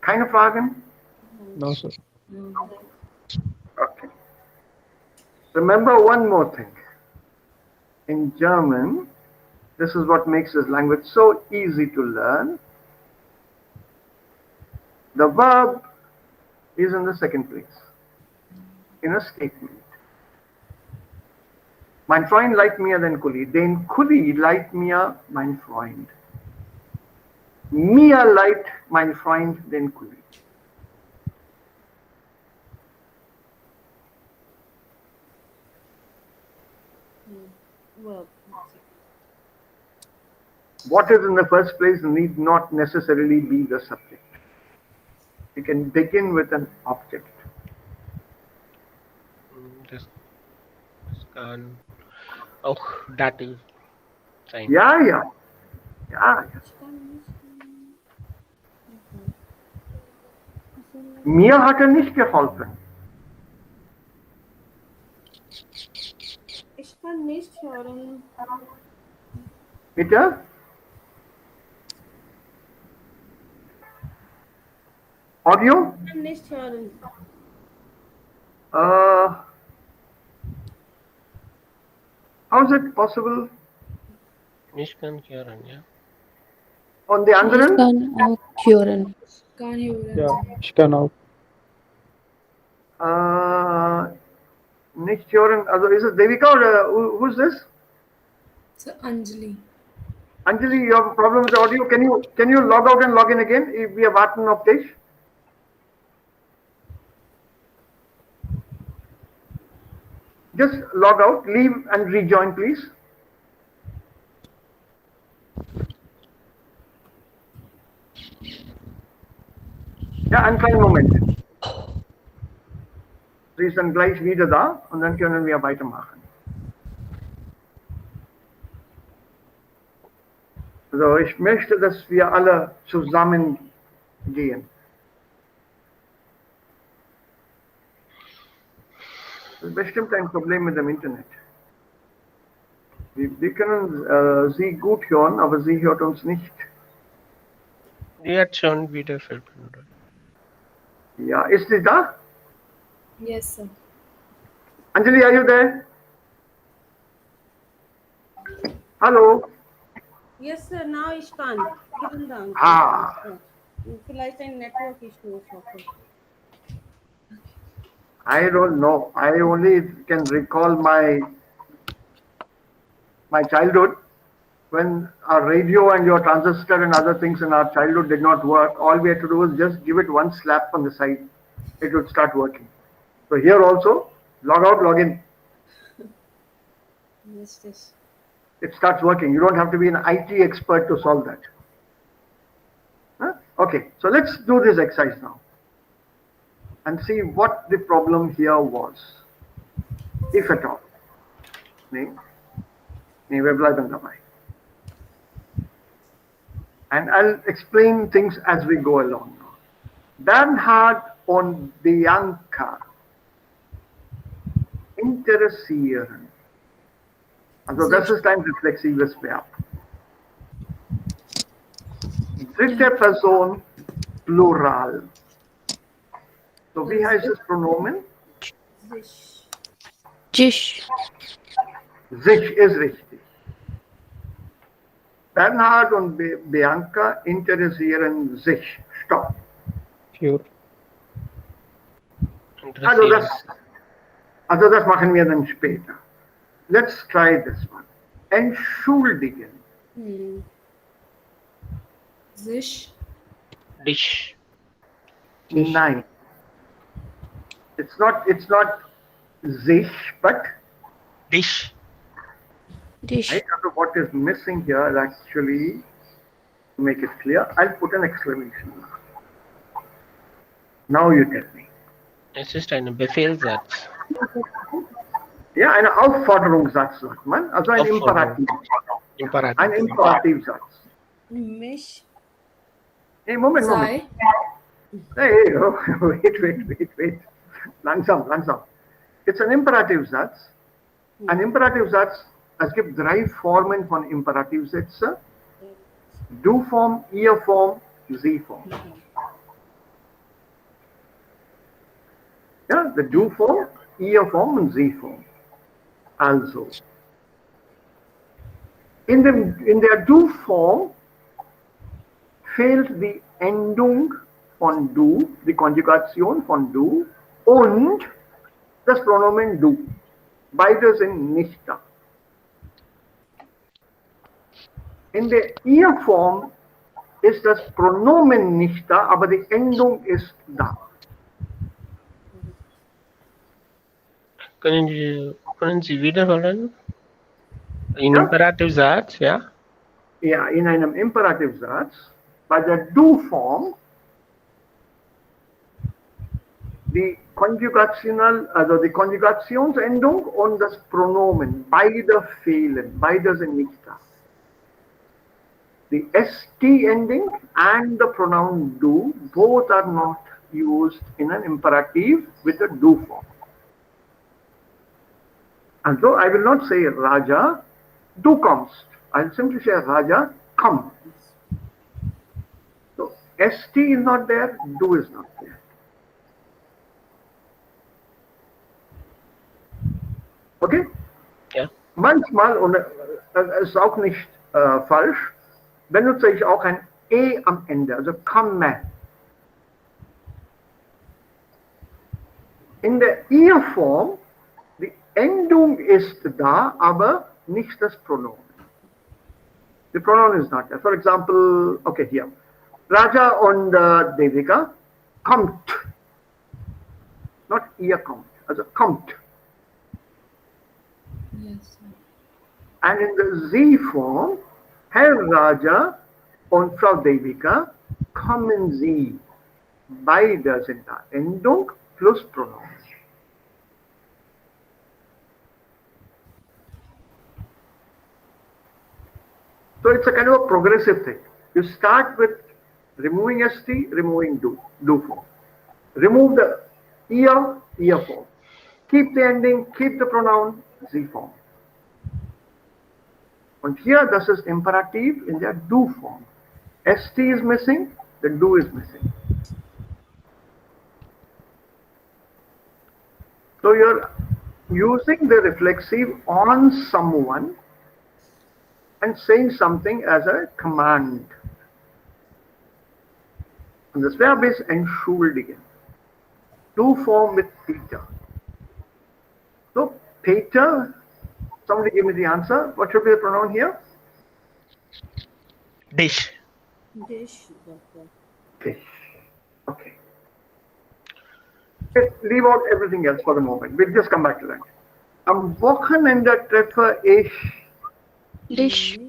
Keine Fragen?
No, sir.
Okay. Remember one more thing. In German, this is what makes this language so easy to learn. The verb is in the second place, in a statement. Mein Freund leiht mir den Kuli. Den Kuli leiht mir mein Freund. Mir leiht mein Freund den Kuli.
Verb.
What is in the first place need not necessarily be the subject. You can begin with an object.
Das kann auch Dativ sein.
Ja, ja. Ja, ja. Mir hat er nicht geholfen.
Ich kann nicht hören.
Bitte? Audio?
Ich kann nicht hören.
How is it possible?
Ich kann hören, ja.
Und die
Ich
anderen?
kann auch hören.
Can't hear it.
Ja, ich kann auch.
Nicht hören. Also ist es Devika oder who's this?
So Anjali.
Anjali, you have a problem with the audio. Can you log out and log in again? Wir warten auf dich. Just log out, leave and rejoin, please. Ja, einen kleinen Moment. Sie ist dann gleich wieder da und dann können wir weitermachen. Also ich möchte, dass wir alle zusammen gehen. Das ist bestimmt ein Problem mit dem Internet. Wir können Sie gut hören, aber sie hört uns nicht.
Die hat schon wieder verbündet.
Ja, ist sie da?
Yes, sir.
Anjali, are you there? Hallo?
Yes, sir, now ich kann. Vielen Dank.
Ah.
Vielleicht ein Network-Issue.
I don't know. I only can recall my childhood when our radio and your transistor and other things in our childhood did not work. All we had to do was just give it one slap on the side. It would start working. So here also, log out, log in.
Yes.
It starts working. You don't have to be an IT expert to solve that. Huh? Okay, so let's do this exercise now and see what the problem here was, if at all. Nee, wir bleiben dabei. And I'll explain things as we go along now. Bernhard und Bianca interessieren. Also das ist ein reflexives Verb. Dritte Person, Plural. So wie heißt das Pronomen?
Sich.
Jish.
Sich ist richtig. Bernhard und Bianca interessieren sich. Stopp.
Pure.
Also das machen wir dann später. Let's try this one. Entschuldigen.
Sich.
Dich.
Nein. It's not sich, but
Dich.
Dish.
I don't know what is missing here actually. To make it clear, I'll put an exclamation mark. Now you tell me.
Es ist ein Befehlssatz.
Ja, ein Aufforderungssatz sagt man, also ein
Aufforderung.
Imperativ. Ein Imperativsatz.
Mich.
Hey, Moment.
Sei.
Hey, oh, wait. Langsam. It's an Imperativsatz. Ein Imperativsatz, es gibt 3 Formen von Imperativsätzen. Du-Form, Ihr-Form, Sie-Form. Ja, die Du-Form, Ihr-Form und Sie-Form. Also, in der Du-Form fehlt die Endung von Du, die Konjugation von Du und das Pronomen Du. Beide sind nicht da. In der Ihr-Form ist das Pronomen nicht da, aber die Endung ist da.
Können Sie wiederholen? In Imperativsatz, ja?
Ja, in einem Imperativsatz, bei der Du-Form, die Konjugationsendung und das Pronomen, beide fehlen, beide sind nicht da. The ST ending and the pronoun do, both are not used in an imperative with a do form. And so I will not say Raja, do comest. I'll simply say Raja, come. So ST is not there, do is not there. Okay?
Ja.
Manchmal, und das ist auch nicht falsch, benutze ich auch ein E am Ende, also komme. In der Ihr-Form, die Endung ist da, aber nicht das Pronomen. The pronoun is not there. For example, okay, here. Raja und Devika kommt. Not ihr kommt, also kommt.
Yes, sir.
And in the Sie-Form, Herr Raja und Frau Devika kommen Sie. Beide sind da. Endung plus Pronoun. So it's a kind of a progressive thing. You start with removing ST, removing do form. Remove the ear form. Keep the ending, keep the pronoun, Sie form. And here this is imperative in their do form. ST is missing, the do is missing. So you're using the reflexive on someone and saying something as a command. And this verb is entschuldigen. Do form with Peter. So Peter, somebody give me the answer. What should be the pronoun here?
Dich.
Dish, doctor.
Fish. Okay. Let's leave out everything else for the moment. We'll just come back to that. Am Wochenende treffe ich
Dich.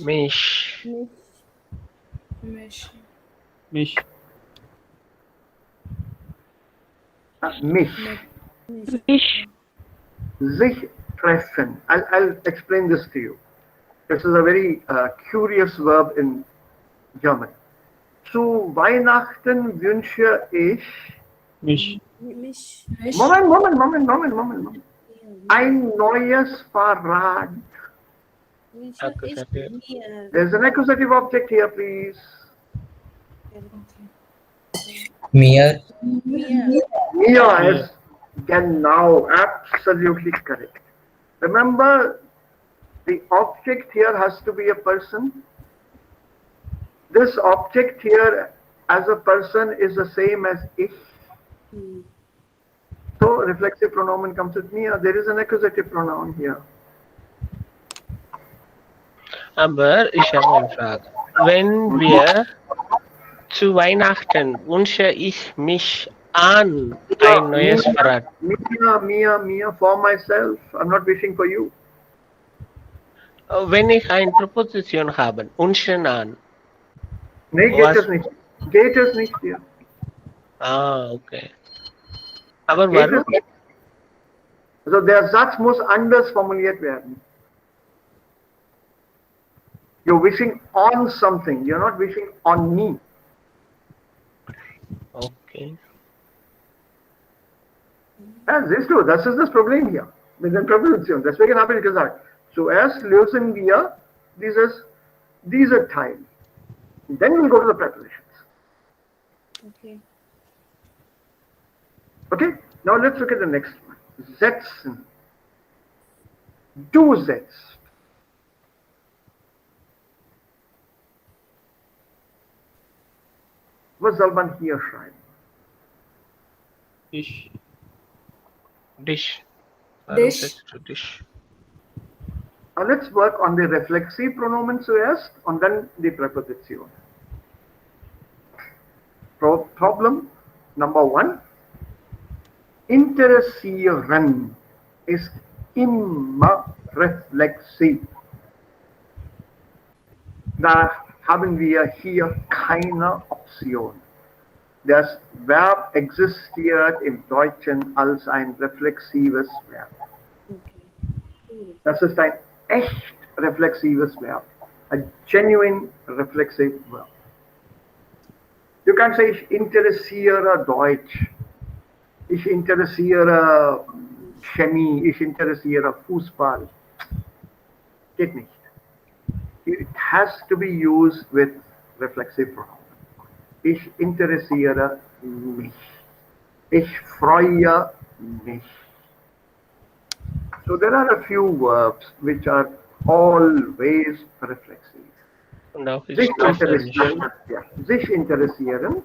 Mich.
Mish.
Mich.
mich.
Dich.
Sich treffen. I'll explain this to you. This is a very curious verb in German. Zu Weihnachten wünsche ich.
Mich.
Mish.
Mish.
Moment. Ein neues Fahrrad.
Mish.
Accusative.
There's an accusative object here, please.
Mir,
Mia is genau, absolutely correct. Remember, the object here has to be a person. This object here as a person is the same as ich. So reflexive pronoun comes with Mia. There is an accusative pronoun here.
Aber ich habe eine Frage. Wenn wir zu Weihnachten wünsche ich mich an ein neues Fahrrad.
Mia, for myself. I'm not wishing for you.
Wenn ich eine Präposition habe, wünschen an.
Nee, geht es nicht. Geht es nicht hier.
Ah, okay. Aber
Geht es
warum?
nicht. Also der Satz muss anders formuliert werden. You're wishing on something. You're not wishing on me.
Okay.
Ja, siehst du, das ist das Problem hier mit den Präpositionen. Deswegen habe ich gesagt, zuerst lösen wir diese Teil. Then we'll go to the prepositions.
Okay.
Okay, now let's look at the next one. Setzen. Du setzt. Was soll man hier schreiben?
Ich.
Dich.
Dich.
Dich.
Now let's work on the reflexive pronomen zuerst and then the preposition. Problem number 1. Interessieren ist immer reflexiv. Da haben wir hier keine Option. Das Verb existiert im Deutschen als ein reflexives Verb. Das ist ein echt reflexives Verb. A genuine reflexive verb. You can't say ich interessiere Deutsch. Ich interessiere Chemie. Ich interessiere Fußball. Geht nicht. It has to be used with reflexive pronoun. Ich interessiere mich. Ich freue mich. So there are a few verbs which are always reflexive.
No,
Sich
ich freue mich.
interessieren, yeah. Sich interessieren,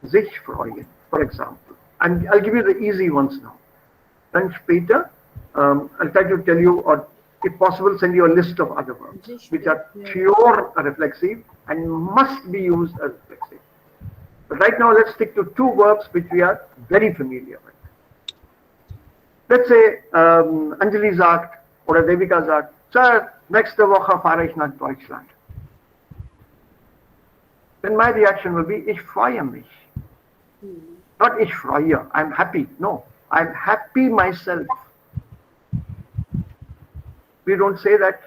sich freuen, for example. And I'll give you the easy ones now. Then später, I'll try to tell you, or if possible, send you a list of other verbs which are pure reflexive and must be used as reflexive. But right now, let's stick to two verbs which we are very familiar with. Let's say Anjali sagt oder Devika sagt, Sir, nächste Woche fahre ich nach Deutschland. Then my reaction will be, ich freue mich. Not ich freue, I'm happy. No, I'm happy myself. We don't say that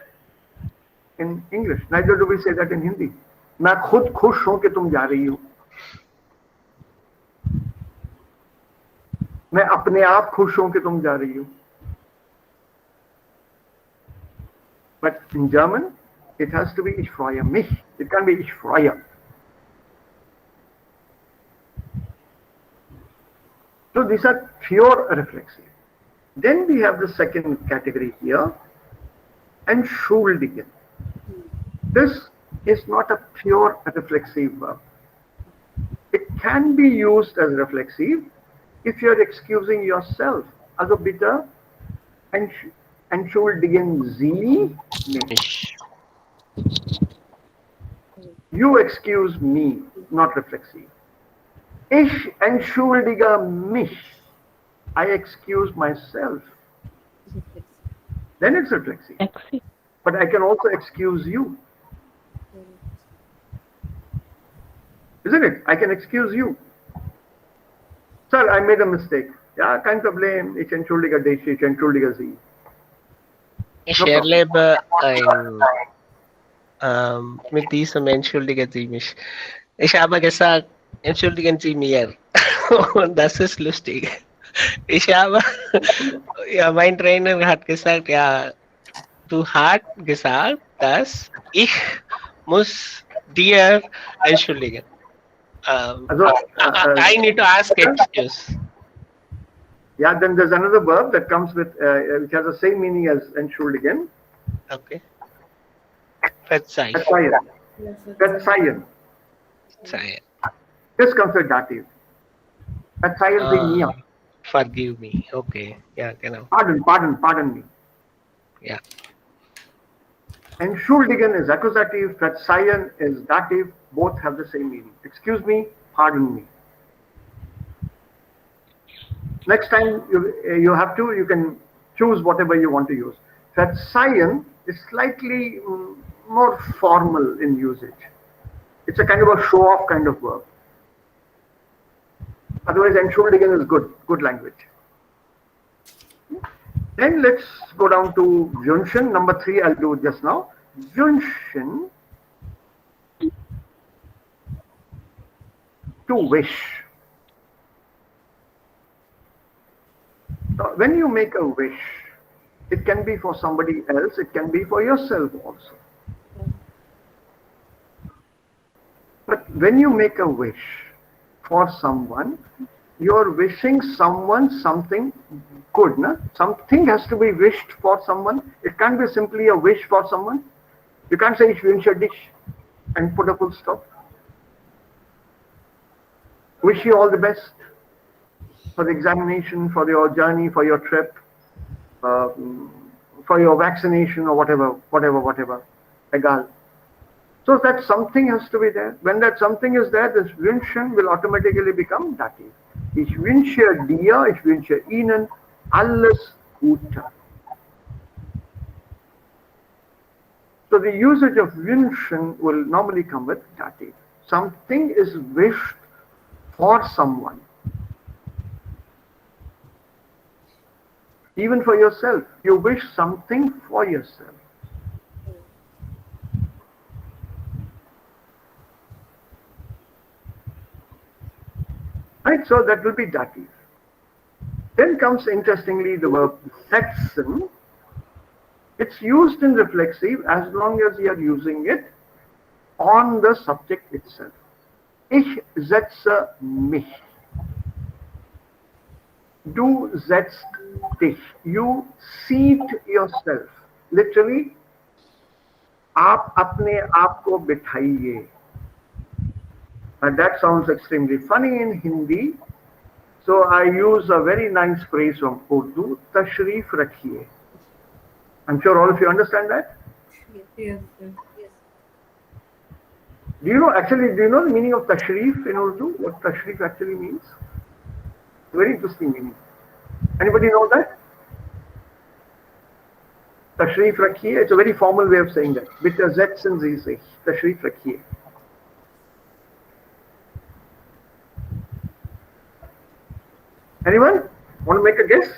in English. Neither do we say that in Hindi. मैं खुद खुश हूं कि तुम जा रही हो. मैं अपने आप खुश हूं कि तुम जा रही हो. But in German, it has to be ich freue mich. It can't be ich freue. So these are pure reflexive. Then we have the second category here, entschuldigen. This is not a pure reflexive verb. It can be used as reflexive if you're excusing yourself. Also bitte entschuldigen Sie mich. You excuse me, not reflexive. Ich entschuldige mich. I excuse myself. Then it's reflexive. But I can also excuse you. Isn't it? I can excuse you. Sir, I made a mistake. Ja, kein Problem. Ich entschuldige dich, ich entschuldige Sie.
Ich erlebe mit diesem entschuldigen Sie mich. Ich habe gesagt, entschuldigen Sie mir. Und das ist lustig. Ich habe, ja, mein Trainer hat gesagt, ja, du hast gesagt, dass ich muss dir entschuldigen. I need to ask excuse.
Yeah, then there's another verb that comes with, which has the same meaning as entschuldigen.
Okay. Verzeihen.
Verzeihen.
Verzeihen.
This comes with dative. Verzeihen Sie mir.
Forgive me. Okay. Yeah, genau.
Pardon me.
Yeah.
Entschuldigen is accusative, verzeihen is dative, both have the same meaning. Excuse me, pardon me. Next time you can choose whatever you want to use. Verzeihen is slightly more formal in usage. It's a kind of a show-off kind of verb. Otherwise, entschuldigen is good language. Then let's go down to wünschen. Number 3, I'll do just now. Wünschen, to wish. So when you make a wish, it can be for somebody else, it can be for yourself also. But when you make a wish for someone, you're wishing someone something good. Na? Something has to be wished for someone. It can't be simply a wish for someone. You can't say, ich wünsche dich and put a full stop. Wish you all the best for the examination, for your journey, for your trip, for your vaccination or whatever. Egal. So that something has to be there. When that something is there, this wünschen will automatically become dative. Ich wünsche dir, ich wünsche Ihnen alles Gute. So the usage of wünschen will normally come with dative. Something is wished for someone. Even for yourself, you wish something for yourself. Right? So that will be dative. Then comes interestingly the verb setzen. It's used in reflexive as long as you are using it on the subject itself. Ich setze mich. Du setzt dich. You seat yourself. Literally, आप अपने आप को बिठाइए. And that sounds extremely funny in Hindi. So I use a very nice phrase from Urdu, tashrif rakhiye. I'm sure all of you understand that.
Yes.
Yes.
Do you know the meaning of tashrif in Urdu? What tashrif actually means? Very interesting meaning. Anybody know that? Tashrif rakhiye. It's a very formal way of saying that. Bitte setzen Sie sich. Tashrif rakhiye. Anyone want to make a guess?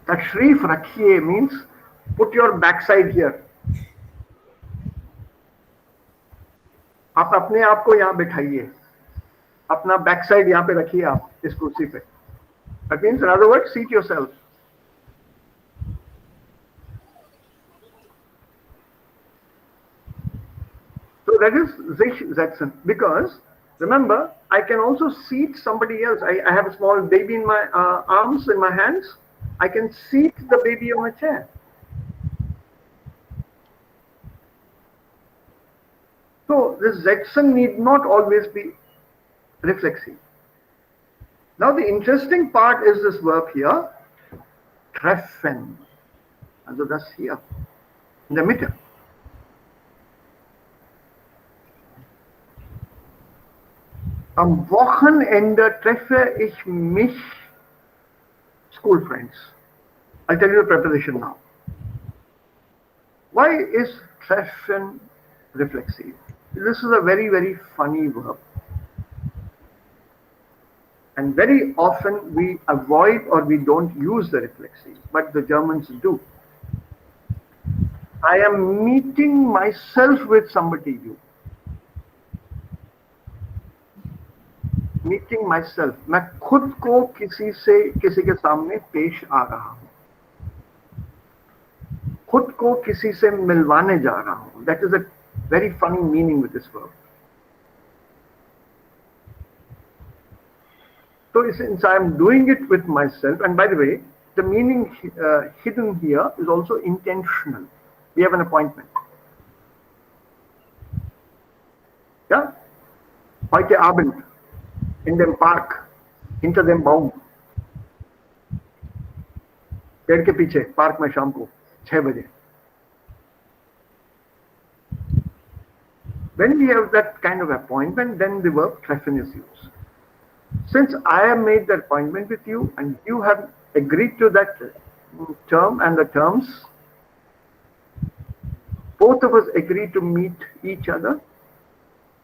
Tashrif rakhiye means put your backside here. आप अपने आप को यहाँ बिठाइए. अपना backside यहाँ पे रखिए आप इस कुर्सी पे. That means, in other words, seat yourself. So that is sich setzen. Because remember, I can also seat somebody else. I have a small baby in my arms, in my hands. I can seat the baby on a chair. So this setzen need not always be reflexive. Now the interesting part is this verb here, treffen. Also das hier, in der Mitte. Am Wochenende treffe ich mich, school friends. I'll tell you the preposition now. Why is treffen reflexive? This is a very, very funny verb. And very often we avoid or we don't use the reflexive, but the Germans do. I am meeting myself with somebody new. Meeting myself. मैं खुद को किसी के सामने पेश आ रहा हूँ. खुद को किसी से मिलवाने जा रहा हूँ. That is a very funny meaning with this verb. So since I am doing it with myself, and by the way, the meaning hidden here is also intentional. We have an appointment. Yeah? Heute Abend in dem Park, hinter dem Baum. पेड़ के पीछे park में शाम को 6 बजे. When we have that kind of appointment, then the verb treffen is used. Since I have made the appointment with you and you have agreed to that term and the terms, both of us agree to meet each other.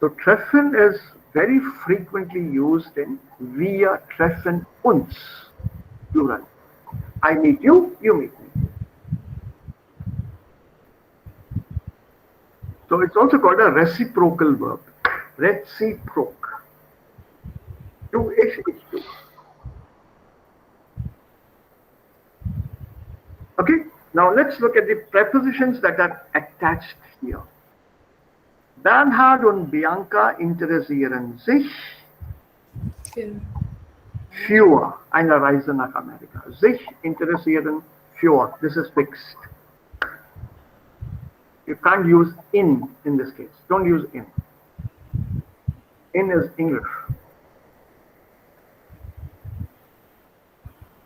So treffen is very frequently used in wir treffen uns, plural. I meet you, you meet me. So it's also called a reciprocal verb. Reciproc. Du, ich du. Okay, now let's look at the prepositions that are attached here. Bernhard und Bianca interessieren sich für eine Reise nach Amerika. Sich interessieren für. This is fixed. You can't use in this case. Don't use in. In is English.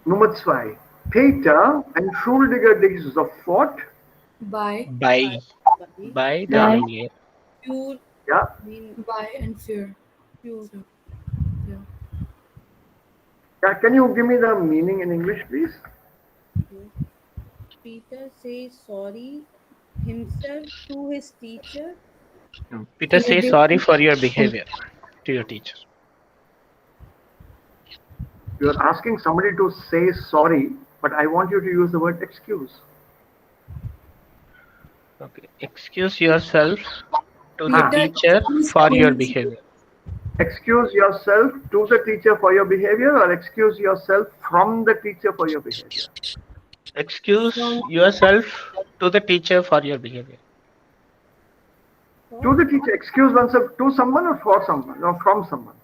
Nummer 2. Peter, entschuldige dich sofort.
By
Daniel.
pure.
Yeah.
By and fear.
Pure.
Yeah.
Yeah. Can you give me the meaning in English, please?
Peter says sorry himself to his teacher.
Peter says sorry for your behavior to your teacher.
You are asking somebody to say sorry, but I want you to use the word excuse.
Okay. Excuse yourself to the
Peter,
teacher for your behavior.
Excuse yourself to the teacher for your behavior, or excuse yourself from the teacher for your behavior?
Excuse yourself to the teacher for your behavior.
To the teacher, excuse oneself to someone or for someone or from someone?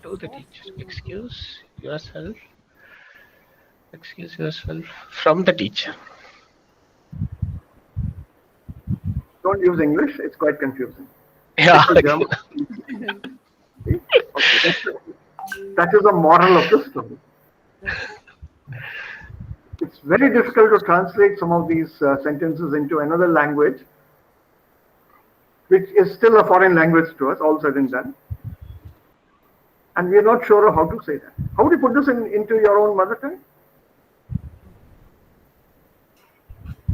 To the teacher. Excuse yourself from the teacher.
Don't use English, it's quite confusing.
Yeah.
Stick to German. See? Okay. That is the moral of the story. It's very difficult to translate some of these sentences into another language, which is still a foreign language to us, all said and done. And we are not sure of how to say that. How do you put this into your own mother tongue?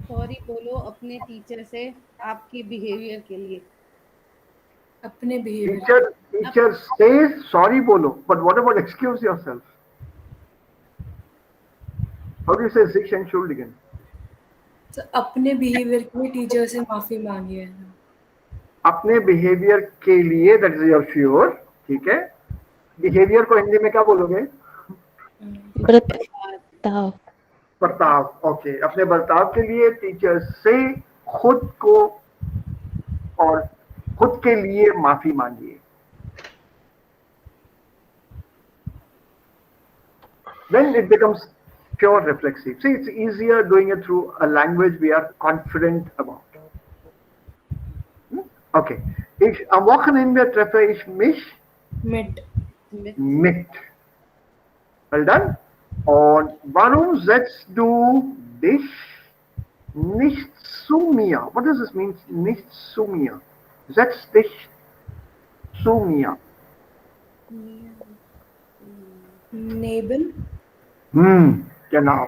Sorry बोलो अपने teacher से आपके behaviour के लिए.
अपने behavior.
Teacher says sorry bolo, but what about excuse yourself? How do you say sich entschuldigen?
So, अपने behavior के लिए टीचर से माफी मांगी है.
अपने बिहेवियर के लिए, दैट इज योर फ्यूर, ठीक है. बिहेवियर को हिंदी में क्या बोलोगे?
बर्ताव.
बर्ताव. ओके. अपने बर्ताव के लिए टीचर से खुद को और खुद के लिए माफी मांगिए. Then it becomes pure reflexive. See, it's easier doing it through a language we are confident about. Okay. Am Wochenende treffe ich mich
Mit.
mit. Well done. Und warum setzt du dich nicht zu mir? What does this mean, nicht zu mir? Setz dich zu mir.
Neben.
Genau.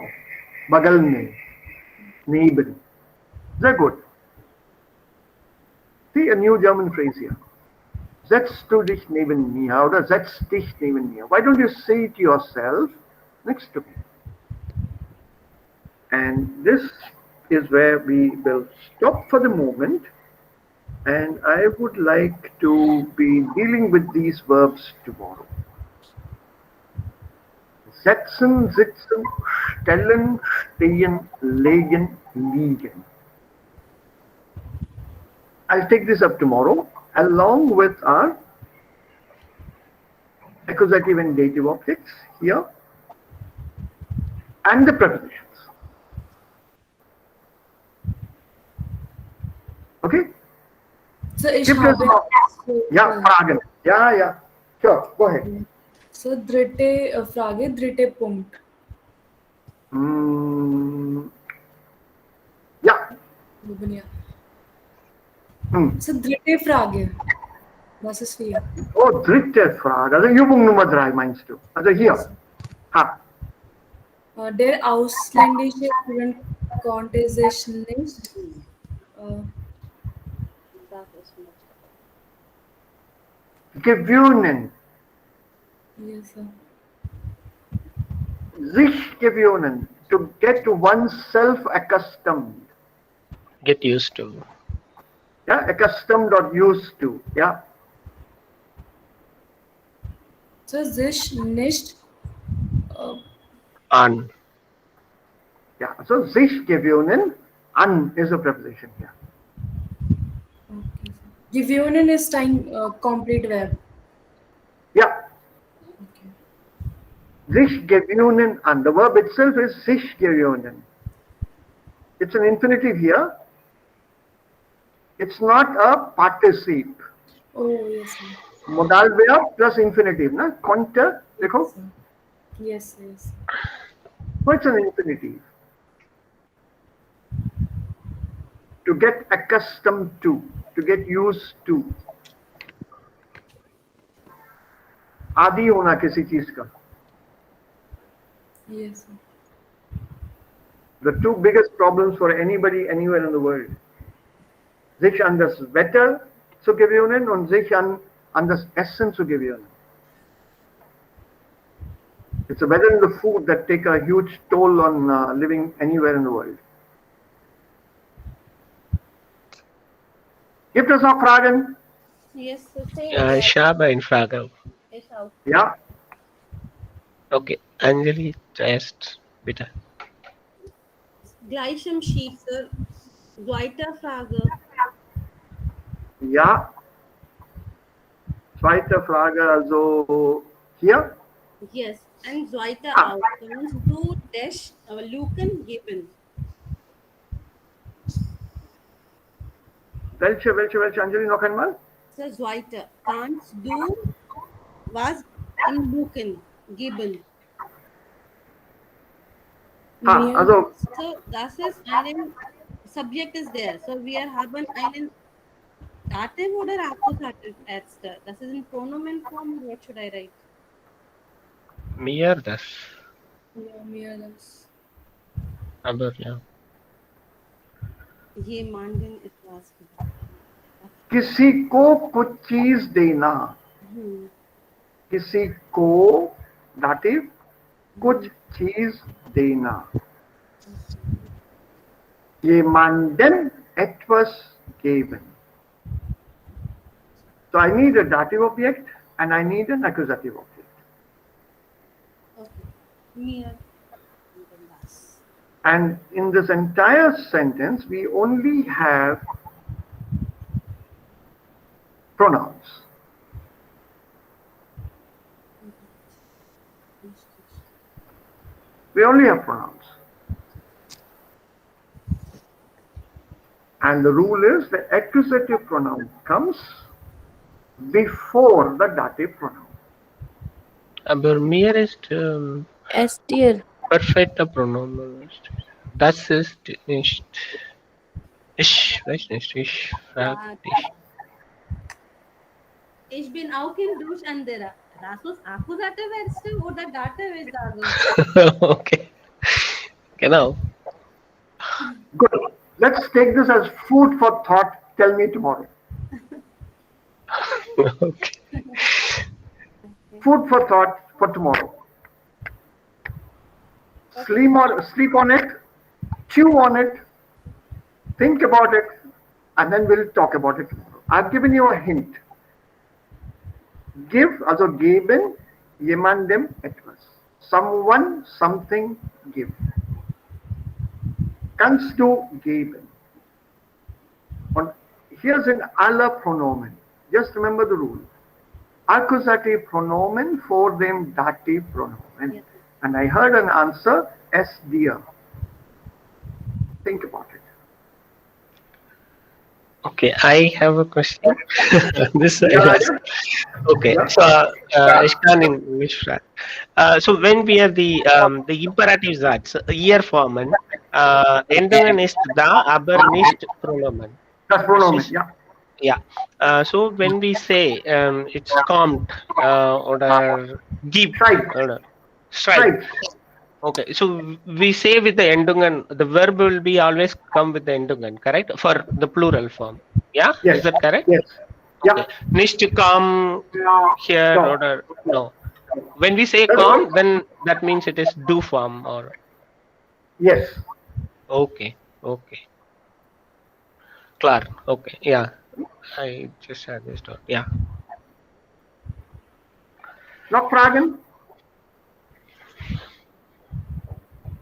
बगल में. Neben. Sehr gut. See a new German phrase here. Setzt du dich neben mir oder setz dich neben mir. Why don't you say it yourself next to me? And this is where we will stop for the moment. And I would like to be dealing with these verbs tomorrow. Setzen, sitzen, stellen, stehen, legen, liegen. I'll take this up tomorrow along with our accusative and dative objects here and the prepositions. Okay?
So, ich
Gibt es
habe.
noch? Ja, Fragen. Ja. Sure, go ahead.
So, dritte Frage, dritte Punkt.
Ja.
So, dritte Frage. Was ist hier?
Oh, dritte Frage. Also Übung Nummer 3 meinst du? Also hier. Ha.
Der ausländische Student konnte sich nicht
gewöhnen.
yes, sir.
Sich gewöhnen. To get to oneself accustomed.
Get used to.
Yeah, accustomed or used to. Yeah.
So, sich nicht
An.
Yeah. So sich gewöhnen. An is a preposition here.
okay, sir. Gewöhnen ist ein complete verb.
Yeah.
Okay.
Sich gewöhnen an. The verb itself is sich gewöhnen. It's an infinitive here. It's not a participle.
Oh, yes, sir.
Modal verb plus infinitive. Na? Konnte. देखो.
Yes, yes.
So it's an infinitive. To get accustomed to get used to. आदि होना किसी चीज का.
Yes, sir.
The two biggest problems for anybody anywhere in the world. Sich an das Wetter zu gewöhnen und sich an das Essen zu gewöhnen. It's the weather and the food that take a huge toll on living anywhere in the world. Gibt es noch Fragen?
Yes, so same.
Ich habe eine Frage.
Ich auch.
Ja,
Okay, Anjali, zuerst, bitte.
Gleich im Sheet, Sir. Zweite Frage.
ja. Zweite Frage, also hier.
Yes. And zweite
Ah.
auch. Kannst du dash Luken geben?
Welche, Anjali, noch einmal?
Sir, zweite. Kannst du was in Luken geben?
Also,
So das ist einen Subject is there. So wir haben einen Dative oder Accusative erste. Das ist in Pronomen-Form. What should I write?
Mir das.
Yeah, mir das.
Aber ja.
Jemanden etwas geben.
किसी को कुछ चीज देना, किसी को दाटिव कुछ चीज देना, jemandem etwas geben. So I need a dative object and I need an accusative object.
Okay. Mir.
And in this entire sentence, we only have pronouns. We only have pronouns. And the rule is the accusative pronoun comes before the dative pronoun.
Aber mir ist
S tier.
perfekter Pronomen. Das ist nicht. Ich weiß nicht, ich frage dich.
Ich bin auch in Durcheinander. Das ist Accusative erste oder Dative ist da?
Okay. Genau.
Good. Let's take this as food for thought. Tell me tomorrow.
Okay.
Food for thought for tomorrow. Sleep on it, chew on it, think about it, and then we'll talk about it tomorrow. I've given you a hint. Give, also geben, jemandem etwas. Someone, something, give. Kannst du geben? Und hier sind alle Pronomen. Just remember the rule. Accusative pronomen for them dative pronomen.
Yes.
And I heard an answer, S dear. Think about it.
Okay, I have a question. This
Yeah.
okay,
Yeah.
so ich kann in mich fragen. So when we are the imperative Satz, ear formen, Endungen ist da, aber nicht Pronomen.
That's pronomen, yeah.
Yeah. So when we say it's kommt oder gibt
Strike.
oder strike. Okay, so we say with the Endungen, the verb will be always come with the Endungen, correct? For the plural form. Yeah?
Yes.
Is that correct?
Yes. Yeah.
Okay. Nicht to come here
No.
or no. When we say come, then that means it is do form or
Yes.
okay. Klar. Okay. Yeah. I just had this thought. Yeah.
Noch Fragen?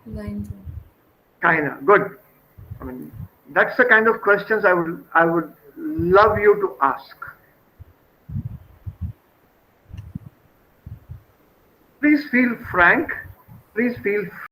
Nein.
Keine. Good. I mean, that's the kind of questions I would love you to ask. Please feel frank. Please feel